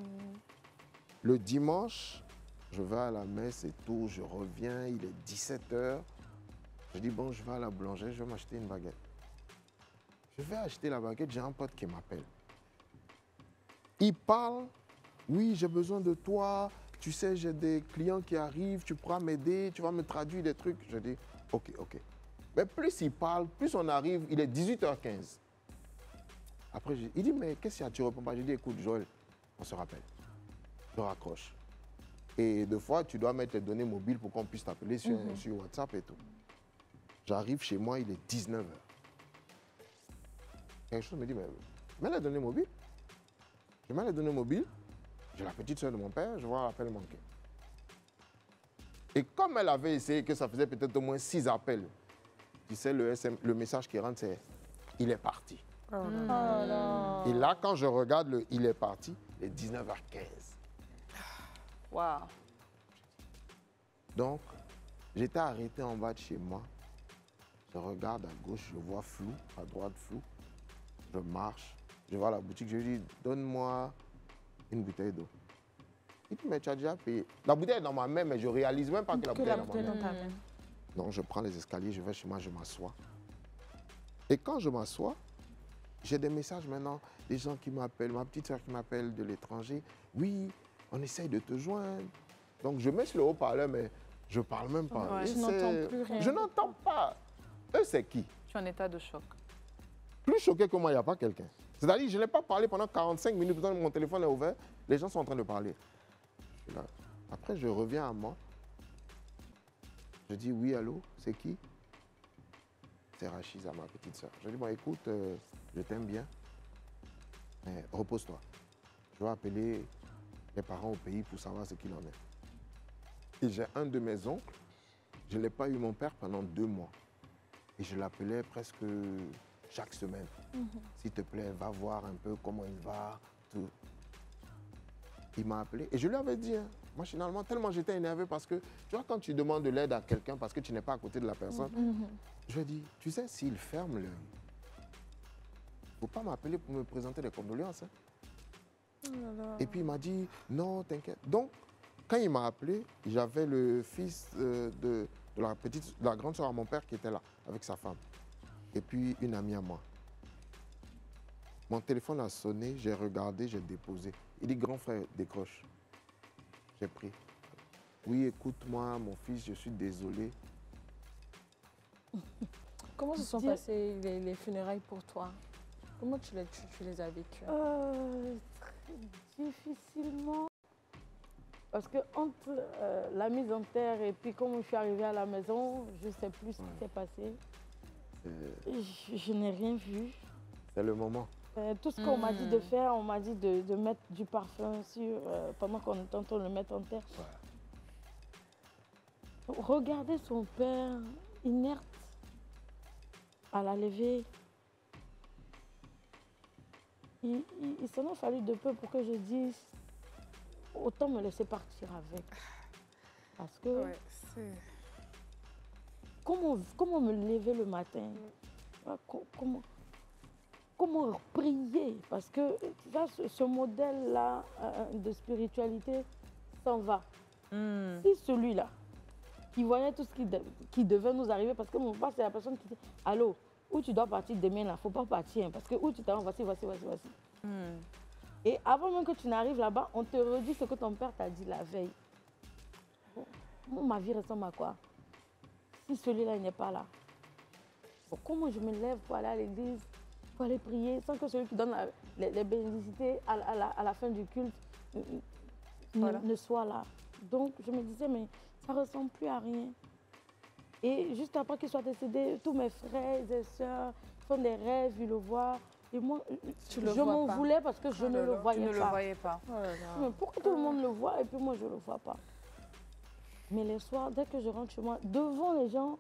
Le dimanche, je vais à la messe et tout. Je reviens, il est 17h. Je dis, bon, je vais à la boulangerie, je vais m'acheter une baguette. Je vais acheter la baguette, j'ai un pote qui m'appelle. Il parle, oui, j'ai besoin de toi, tu sais, j'ai des clients qui arrivent, tu pourras m'aider, tu vas me traduire des trucs. Je dis, ok. Mais plus il parle, plus on arrive, il est 18h15. Après, il dit, mais qu'est-ce qu'il y a, tu réponds pas? Je dis, écoute, Joël, on se rappelle. Je raccroche. Et des fois, tu dois mettre les données mobiles pour qu'on puisse t'appeler sur WhatsApp et tout. J'arrive chez moi, il est 19h. Quelque chose me dit, mais mets les données mobiles. Je mets les données mobiles. J'ai la petite soeur de mon père, je vois l'appel manqué. Et comme elle avait essayé, que ça faisait peut-être au moins 6 appels, tu sais, le message qui rentre, c'est « il est parti ». Et là, quand je regarde il est parti », il est 19h15. Waouh. Donc, j'étais arrêté en bas de chez moi. Je regarde à gauche, je vois flou, à droite flou. Je marche, je vais à la boutique, je lui dis, donne-moi une bouteille d'eau. Il dit, mais tu as déjà payé. La bouteille est dans ma main, mais je ne réalise même pas que la bouteille est dans ma main. Donc je prends les escaliers, je vais chez moi, je m'assois. Et quand je m'assois, j'ai des messages maintenant, des gens qui m'appellent, ma petite soeur qui m'appelle de l'étranger. Oui, on essaye de te joindre. Donc je mets sur le haut-parleur, mais je ne parle même pas. Ouais, je n'entends plus rien. Je n'entends pas. Eux, c'est qui? Je suis en état de choc. Plus choqué que moi, il n'y a pas quelqu'un. C'est-à-dire, je n'ai pas parlé pendant 45 minutes, pourtant mon téléphone est ouvert, les gens sont en train de parler. Je suis là. Après, je reviens à moi. Je dis, oui, allô, c'est qui? C'est Rachiza, ma petite soeur. Je dis, bon, écoute, je t'aime bien, mais repose-toi. Je vais appeler les parents au pays pour savoir ce qu'il en est. Et j'ai un de mes oncles, je n'ai pas eu mon père pendant 2 mois. Et je l'appelais presque chaque semaine. S'il te plaît, va voir un peu comment il va, tout. Il m'a appelé et je lui avais dit, hein, machinalement, tellement j'étais énervé parce que, tu vois, quand tu demandes de l'aide à quelqu'un parce que tu n'es pas à côté de la personne, je lui ai dit, tu sais, s'il ferme l'œil, il ne faut pas m'appeler pour me présenter des condoléances. Hein. Et puis il m'a dit, non, t'inquiète. Donc, quand il m'a appelé, j'avais le fils de la grande soeur à mon père qui était là, avec sa femme. Et puis une amie à moi. Mon téléphone a sonné, j'ai regardé, j'ai déposé. Il dit, grand frère, décroche. J'ai pris. Oui, écoute-moi, mon fils, je suis désolé. Comment se sont passées les funérailles pour toi? Comment tu les as vécues? Très difficilement. Parce que entre la mise en terre et puis comment je suis arrivée à la maison, je ne sais plus ce qui s'est passé. Je n'ai rien vu. C'est le moment. Tout ce qu'on m'a dit de faire, on m'a dit de mettre du parfum sur, pendant qu'on est en train de le mettre en terre. Ouais. Regardez son père inerte à la levée. Il s'en a fallu de peu pour que je dise, autant me laisser partir avec. Parce que... Ouais, comment me lever le matin? Comment prier? Parce que là, ce modèle-là de spiritualité s'en va. Si celui-là, qui voyait tout ce qui devait nous arriver, parce que mon papa, c'est la personne qui dit, allô, où tu dois partir demain, là, il ne faut pas partir, parce que où tu t'en vas, voici. Et avant même que tu n'arrives là-bas, on te redit ce que ton père t'a dit la veille. Bon, ma vie ressemble à quoi? Si celui-là n'est pas là, bon, comment je me lève pour aller à l'église, pour aller prier, sans que celui qui donne les bénédictions à la fin du culte ne soit là. Donc, je me disais, mais ça ne ressemble plus à rien. Et juste après qu'il soit décédé, tous mes frères et sœurs font des rêves, ils le voient. Et moi, je m'en voulais parce que je ne le voyais pas. Oh là là. Mais pourquoi tout le monde le voit et puis moi, je ne le vois pas? Mais les soirs, dès que je rentre chez moi, devant les gens,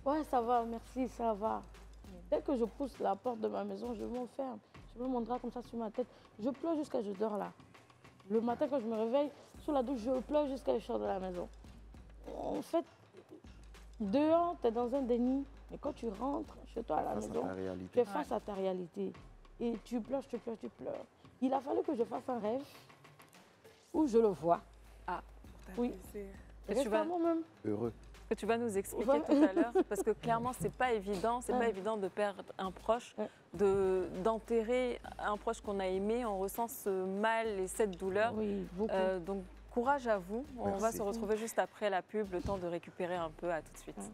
ouais, ça va, merci, ça va. Dès que je pousse la porte de ma maison, je m'enferme. Je mets mon drap comme ça sur ma tête. Je pleure jusqu'à ce que je dors là. Le matin, quand je me réveille, sous la douche, je pleure jusqu'à ce que je sors de la maison. En fait, dehors, tu es dans un déni. Mais quand tu rentres chez toi à la maison, tu es face à ta réalité. Et tu pleures. Il a fallu que je fasse un rêve où je le vois. Ah, oui. Et tu vas moi-même. Heureux. Que tu vas nous expliquer tout à l'heure, parce que clairement, c'est pas évident de perdre un proche, d'enterrer un proche qu'on a aimé. On ressent ce mal et cette douleur. Oui, beaucoup. Donc, courage à vous. Merci. On va se retrouver juste après la pub, le temps de récupérer un peu. À tout de suite.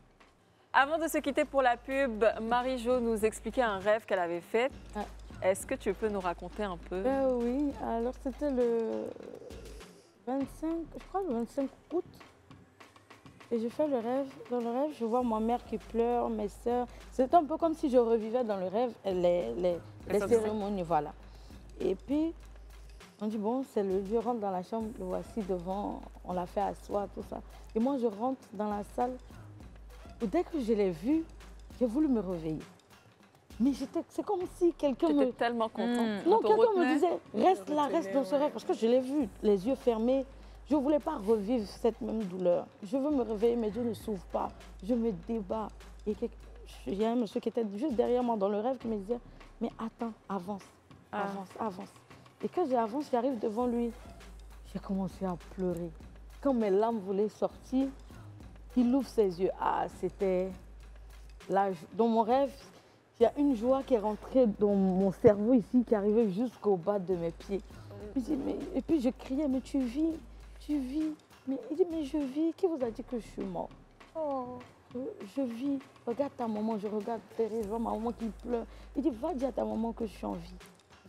Avant de se quitter pour la pub, Marie-Jo nous expliquait un rêve qu'elle avait fait. Est-ce que tu peux nous raconter un peu? Oui, alors c'était le 25, je crois le 25 août. Et je fais le rêve. Dans le rêve, je vois ma mère qui pleure, mes sœurs. C'est un peu comme si je revivais dans le rêve les cérémonies, voilà. Et puis, on dit, bon, c'est le vieux rentre dans la chambre, le voici devant, on l'a fait asseoir, tout ça. Et moi, je rentre dans la salle. Et dès que je l'ai vu, j'ai voulu me réveiller. Mais c'est comme si quelqu'un me... J'étais tellement contente. Non, quelqu'un me disait, reste là, reste dans ce rêve. Parce que je l'ai vu, les yeux fermés. Je ne voulais pas revivre cette même douleur. Je veux me réveiller, mais Dieu ne s'ouvre pas. Je me débat. Et il y a un monsieur qui était juste derrière moi dans le rêve qui me disait, mais attends, avance. Et quand j'avance, j'arrive devant lui. J'ai commencé à pleurer. Quand mes larmes voulaient sortir, il ouvre ses yeux. Ah, c'était... Là, dans mon rêve, il y a une joie qui est rentrée dans mon cerveau ici, qui arrivait jusqu'au bas de mes pieds. Et puis je criais, mais tu vis? Tu vis? Mais il dit, mais je vis. Qui vous a dit que je suis mort? Je vis. Regarde ta maman. Je regarde Thérèse, je vois ma maman qui pleure. Il dit, va dire à ta maman que je suis en vie.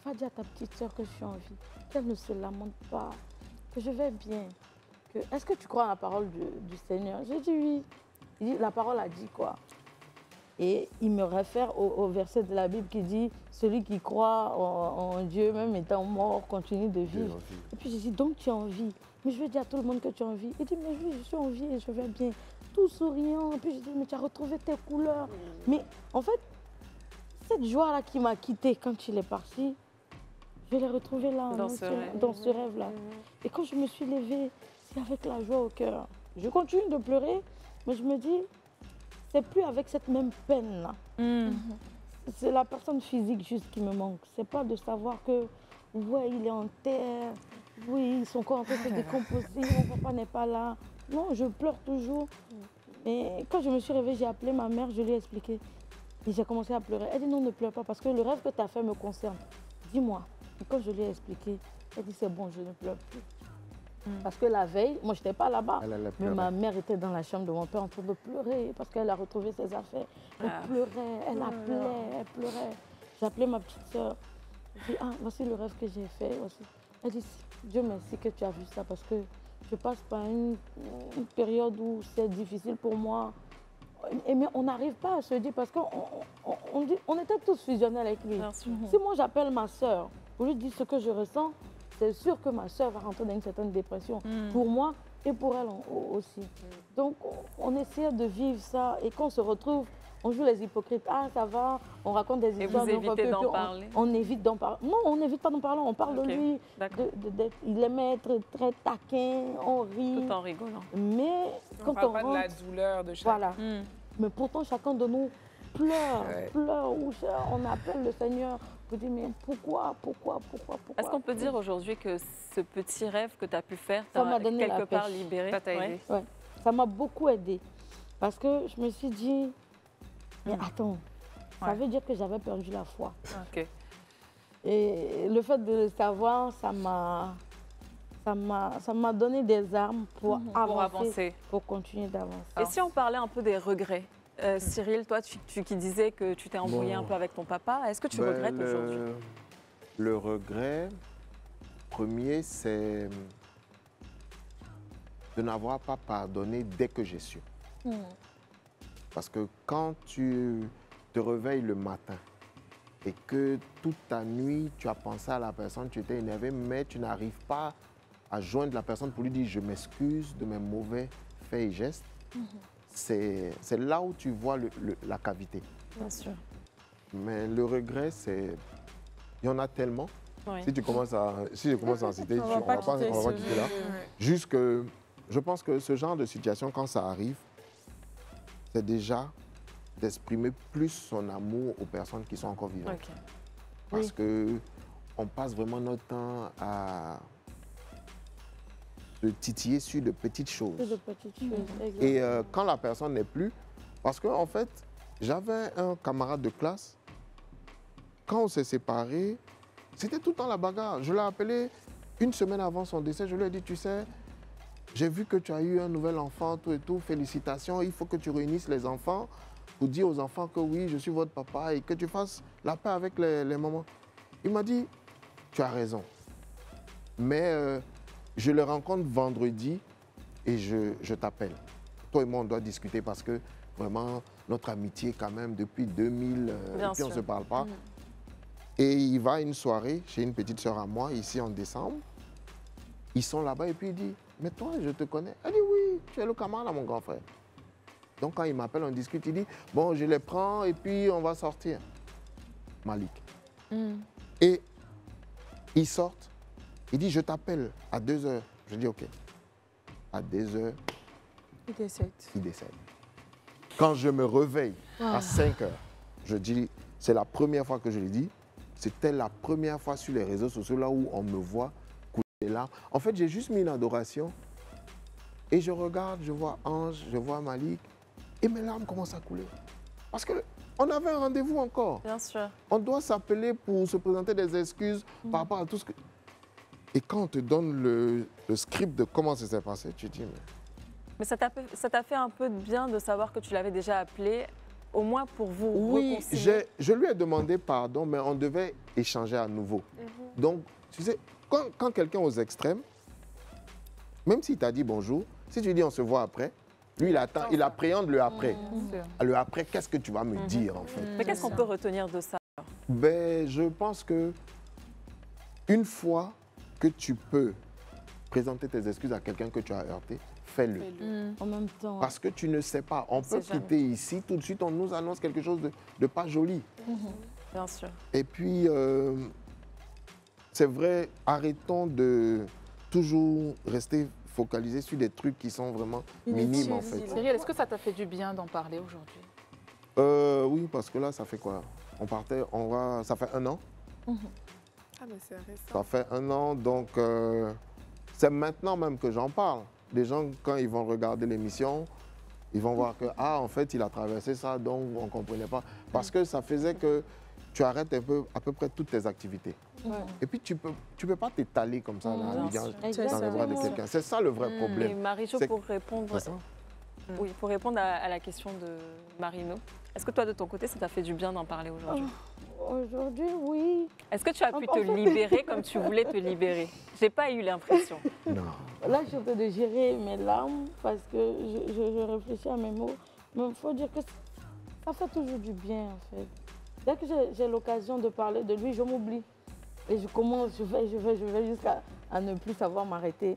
Va dire à ta petite soeur que je suis en vie. Qu'elle ne se lamente pas. Que je vais bien. Est-ce que tu crois à la parole du Seigneur? J'ai dit oui. Il dit, la parole a dit quoi? Et il me réfère au verset de la Bible qui dit, celui qui croit en Dieu, même étant mort, continue de vivre. Et puis j'ai dit, donc tu es en vie. Mais je vais dire à tout le monde que tu es en vie. Il dit, mais oui, je suis en vie et je vais bien. Tout souriant. Et puis je dis, mais tu as retrouvé tes couleurs. Mais en fait, cette joie-là qui m'a quittée quand il est parti, je l'ai retrouvée là, dans ce rêve-là. Et quand je me suis levée, c'est avec la joie au cœur. Je continue de pleurer, mais je me dis, c'est plus avec cette même peine-là. C'est la personne physique juste qui me manque. C'est pas de savoir que, ouais, il est en terre, oui, son corps en train de se décomposer, mon papa n'est pas là. Non, je pleure toujours. Mais quand je me suis réveillée, j'ai appelé ma mère, je lui ai expliqué. Et j'ai commencé à pleurer. Elle dit non, ne pleure pas parce que le rêve que tu as fait me concerne. Dis-moi. Et quand je lui ai expliqué, elle dit c'est bon, je ne pleure plus. Parce que la veille, moi je n'étais pas là-bas, mais ma mère était dans la chambre de mon père en train de pleurer parce qu'elle a retrouvé ses affaires. Elle pleurait, elle appelait, elle pleurait. J'ai appelé ma petite soeur. Je dis, ah, voici le rêve que j'ai fait. Voici. Elle dit, Dieu merci que tu as vu ça parce que je passe par une période où c'est difficile pour moi. Mais on n'arrive pas à se dire parce qu'on était tous fusionnels avec lui. Si moi j'appelle ma soeur pour lui dire ce que je ressens, c'est sûr que ma soeur va rentrer dans une certaine dépression pour moi et pour elle aussi. Donc on essayait de vivre ça et quand on se retrouve On joue les hypocrites. Ah, ça va, on raconte des histoires. Et vous évitez d'en parler? On évite d'en parler. Non, on n'évite pas d'en parler. On parle de lui. Il aimait être très taquin, on rit. Tout en rigolant. Mais quand on parle pas de la douleur de chacun. Voilà. Mais pourtant, chacun de nous pleure, pleure. On appelle le Seigneur pour dire, mais pourquoi? Est-ce qu'on peut dire aujourd'hui que ce petit rêve que tu as pu faire ça m'a donné quelque part libéré? Ça t'a aidé? Ouais. Ça m'a beaucoup aidé. Parce que je me suis dit, mais attends, ça veut dire que j'avais perdu la foi. OK. Et le fait de le savoir, ça m'a donné des armes pour avancer, pour continuer d'avancer. Et si on parlait un peu des regrets? Cyril, toi, tu qui disais que tu t'es embrouillé un peu avec ton papa, est-ce que tu regrettes aujourd'hui? Le regret premier, c'est de n'avoir pas pardonné dès que j'ai su. Parce que quand tu te réveilles le matin et que toute ta nuit, tu as pensé à la personne, tu étais énervé, mais tu n'arrives pas à joindre la personne pour lui dire « je m'excuse de mes mauvais faits et gestes », c'est là où tu vois la cavité. Bien sûr. Mais le regret, c'est... Il y en a tellement. Oui. Si je commence à en citer, on va pas quitter là. Juste que je pense que ce genre de situation, quand ça arrive, c'est déjà d'exprimer plus son amour aux personnes qui sont encore vivantes. Okay. Parce qu'on passe vraiment notre temps à se titiller sur de petites choses. Et quand la personne n'est plus, parce qu'en fait, j'avais un camarade de classe, quand on s'est séparés, c'était tout le temps la bagarre. Je l'ai appelé une semaine avant son décès, je lui ai dit, tu sais, j'ai vu que tu as eu un nouvel enfant, tout et tout, félicitations, il faut que tu réunisses les enfants pour dire aux enfants que oui, je suis votre papa et que tu fasses la paix avec les mamans. Il m'a dit, tu as raison, mais je le rencontre vendredi et je t'appelle. Toi et moi, on doit discuter parce que vraiment, notre amitié quand même, depuis 2000, et puis on ne se parle pas. Et il va à une soirée chez une petite sœur à moi, ici en décembre. Ils sont là-bas et puis il dit, mais toi, je te connais. Elle dit, oui, tu es le camarade à mon grand frère. Donc quand il m'appelle, on discute, il dit, bon, je les prends et puis on va sortir. Malik. Et ils sortent. Il dit, je t'appelle à 2h. Je dis, OK. À 2h, il décède. Quand je me réveille à 5h, je dis, c'est la première fois que je l'ai dit, c'était la première fois sur les réseaux sociaux, là où on me voit couler les larmes. En fait, j'ai juste mis une adoration et je regarde, je vois Ange, je vois Malik et mes larmes commencent à couler. Parce qu'on avait un rendez-vous encore. Bien sûr. On doit s'appeler pour se présenter des excuses par rapport à tout ce que... Et quand on te donne le script de comment ça s'est passé, tu te dis... Mais ça t'a fait un peu de bien de savoir que tu l'avais déjà appelé, au moins pour vous réconcilier. Je lui ai demandé pardon, mais on devait échanger à nouveau. Donc, tu sais, quand quelqu'un aux extrêmes, même s'il t'a dit bonjour, si tu lui dis on se voit après, lui, il attend, il appréhende le après. Le après, qu'est-ce que tu vas me dire, en fait? Mais qu'est-ce qu'on peut retenir de ça? Ben, je pense que une fois que tu peux présenter tes excuses à quelqu'un que tu as heurté, fais-le. En même temps. Parce que tu ne sais pas. On peut quitter ici, tout de suite, on nous annonce quelque chose de pas joli. Bien sûr. Et puis, c'est vrai, arrêtons de toujours rester focalisés sur des trucs qui sont vraiment minimes, en fait. Cyril, est-ce que ça t'a fait du bien d'en parler aujourd'hui? Oui, parce que là, ça fait quoi? Ça fait 1 an. Ah, mais c'est récent. Ça fait 1 an, donc c'est maintenant même que j'en parle. Les gens, quand ils vont regarder l'émission, ils vont voir que, en fait, il a traversé ça, donc on ne comprenait pas. Parce que ça faisait que tu arrêtes à peu près toutes tes activités. Et puis, tu peux pas t'étaler comme ça dans les bras de quelqu'un. C'est ça le vrai problème. Et Marie-Jo, pour répondre... Oui, pour répondre à la question de Marino, est-ce que toi, de ton côté, ça t'a fait du bien d'en parler aujourd'hui? Aujourd'hui, oui. Est-ce que tu as pu te libérer comme tu voulais te libérer? J'ai pas eu l'impression. Non. Là, je suis en train de gérer mes larmes parce que je réfléchis à mes mots. Mais il faut dire que ça fait toujours du bien, en fait. Dès que j'ai l'occasion de parler de lui, je m'oublie. Et je vais jusqu'à ne plus savoir m'arrêter.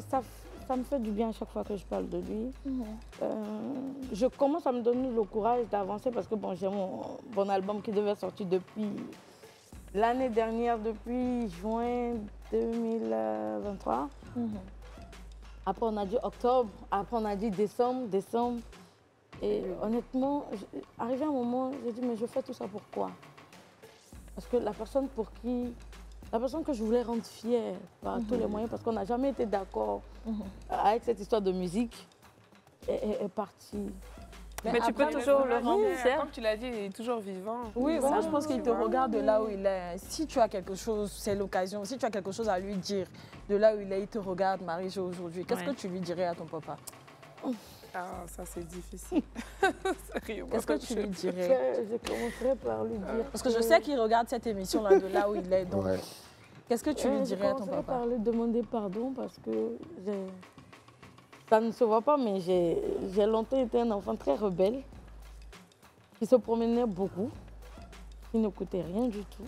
Ça ça me fait du bien à chaque fois que je parle de lui. Je commence à me donner le courage d'avancer parce que bon, j'ai mon album qui devait sortir depuis l'année dernière, depuis juin 2023. Après, on a dit octobre, après, on a dit décembre. Et honnêtement, arrivé à un moment, j'ai dit, mais je fais tout ça pourquoi? Parce que la personne que je voulais rendre fière par tous les moyens, parce qu'on n'a jamais été d'accord avec cette histoire de musique, est partie. Mais tu peux toujours le rendre fier. Comme tu l'as dit, il est toujours vivant. Oui, moi je pense qu'il te regarde de là où il est. Si tu as quelque chose, c'est l'occasion. Si tu as quelque chose à lui dire de là où il est, il te regarde, Marie-Jo, aujourd'hui. Qu'est-ce que tu lui dirais à ton papa? Ah, ça c'est difficile. Qu'est-ce que tu lui dirais? Je commencerai par lui dire. Parce que je sais qu'il regarde cette émission-là de là où il est. Donc, qu'est-ce que tu lui dirais à ton papa? Je commencerai par lui demander pardon parce que ça ne se voit pas, mais j'ai longtemps été un enfant très rebelle, qui se promenait beaucoup, qui n'écoutait rien du tout.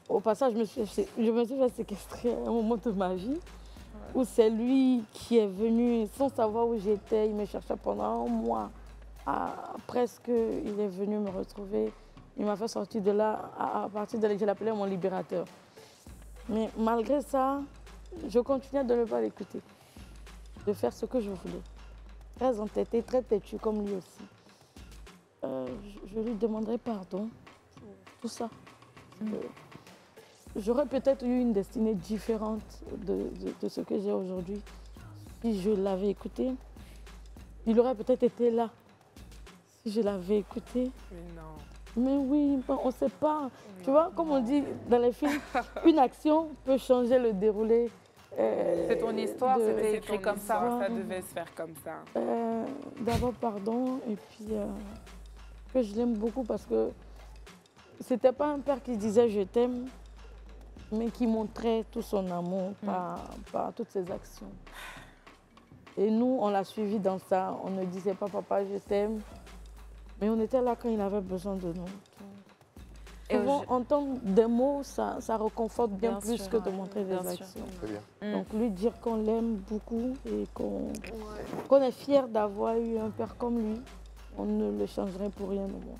Au passage, je me suis fait séquestrer à un moment de ma vie, où c'est lui qui est venu sans savoir où j'étais. Il me cherchait pendant un mois. Presque, il est venu me retrouver. Il m'a fait sortir de là. À partir de là, je l'appelais mon libérateur. Mais malgré ça, je continuais de ne pas l'écouter, de faire ce que je voulais. Très entêté, très têtu comme lui aussi. Je lui demanderai pardon pour tout ça. J'aurais peut-être eu une destinée différente de ce que j'ai aujourd'hui. Si je l'avais écouté, il aurait peut-être été là. Si je l'avais écouté. Mais non. Mais oui, on ne sait pas. Tu vois, comme on dit dans les films, une action peut changer le déroulé. C'est ton histoire, c'était écrit comme ça. Ça devait se faire comme ça. D'abord, pardon, et puis que je l'aime beaucoup parce que c'était pas un père qui disait je t'aime, mais qui montrait tout son amour par toutes ses actions. Et nous, on l'a suivi dans ça. On ne disait pas papa, je t'aime, mais on était là quand il avait besoin de nous. Souvent, entendre des mots, ça réconforte bien plus que de montrer des actions. Donc lui dire qu'on l'aime beaucoup et qu'on est fier d'avoir eu un père comme lui, on ne le changerait pour rien au monde.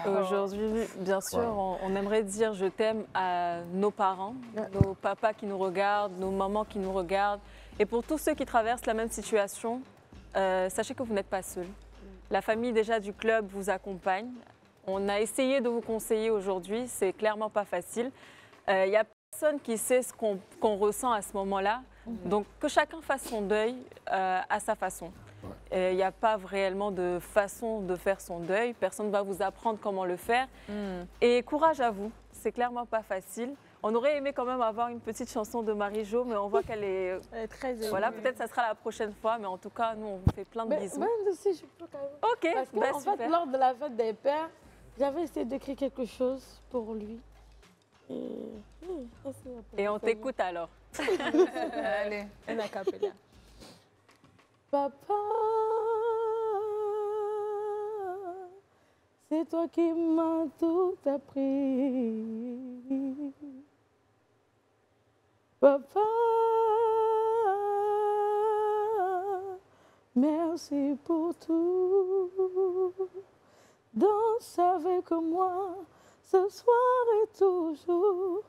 Aujourd'hui, bien sûr, on aimerait dire je t'aime à nos parents, nos papas qui nous regardent, nos mamans qui nous regardent. Et pour tous ceux qui traversent la même situation, sachez que vous n'êtes pas seuls. La famille déjà du club vous accompagne. On a essayé de vous conseiller aujourd'hui, c'est clairement pas facile. Il n'y a personne qui sait ce qu'on ressent à ce moment-là. Donc que chacun fasse son deuil à sa façon. Il n'y a pas réellement de façon de faire son deuil. Personne ne va vous apprendre comment le faire. Et courage à vous, c'est clairement pas facile. On aurait aimé quand même avoir une petite chanson de Marie-Jo, mais on voit qu'elle est très émouvante. Voilà, peut-être ça sera la prochaine fois, mais en tout cas, nous, on vous fait plein de bisous. Même si je peux quand même. Ok, parce que, en fait, lors de la fête des pères, j'avais essayé d'écrire quelque chose pour lui. Et on t'écoute alors. Allez, un acapella. Papa, c'est toi qui m'as tout appris. Papa, merci pour tout. Danse avec moi ce soir et toujours.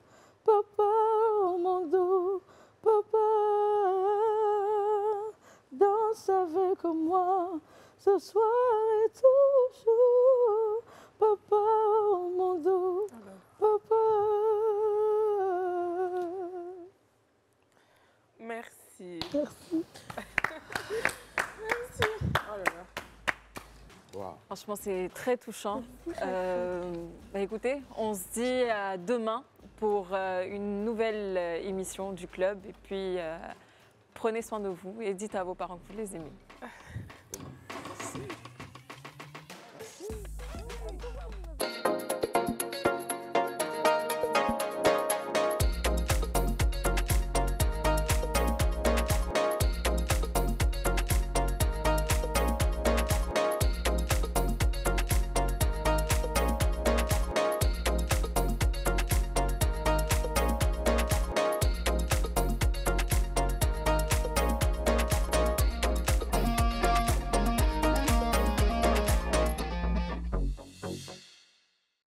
Papa, oh mon dos, papa. Danse avec moi ce soir et toujours. Papa, oh mon dos, papa. Merci. Merci. Merci. Oh là là. Wow. Franchement, c'est très touchant. Écoutez, on se dit à demain pour une nouvelle émission du club. Et puis, prenez soin de vous et dites à vos parents que vous les aimez.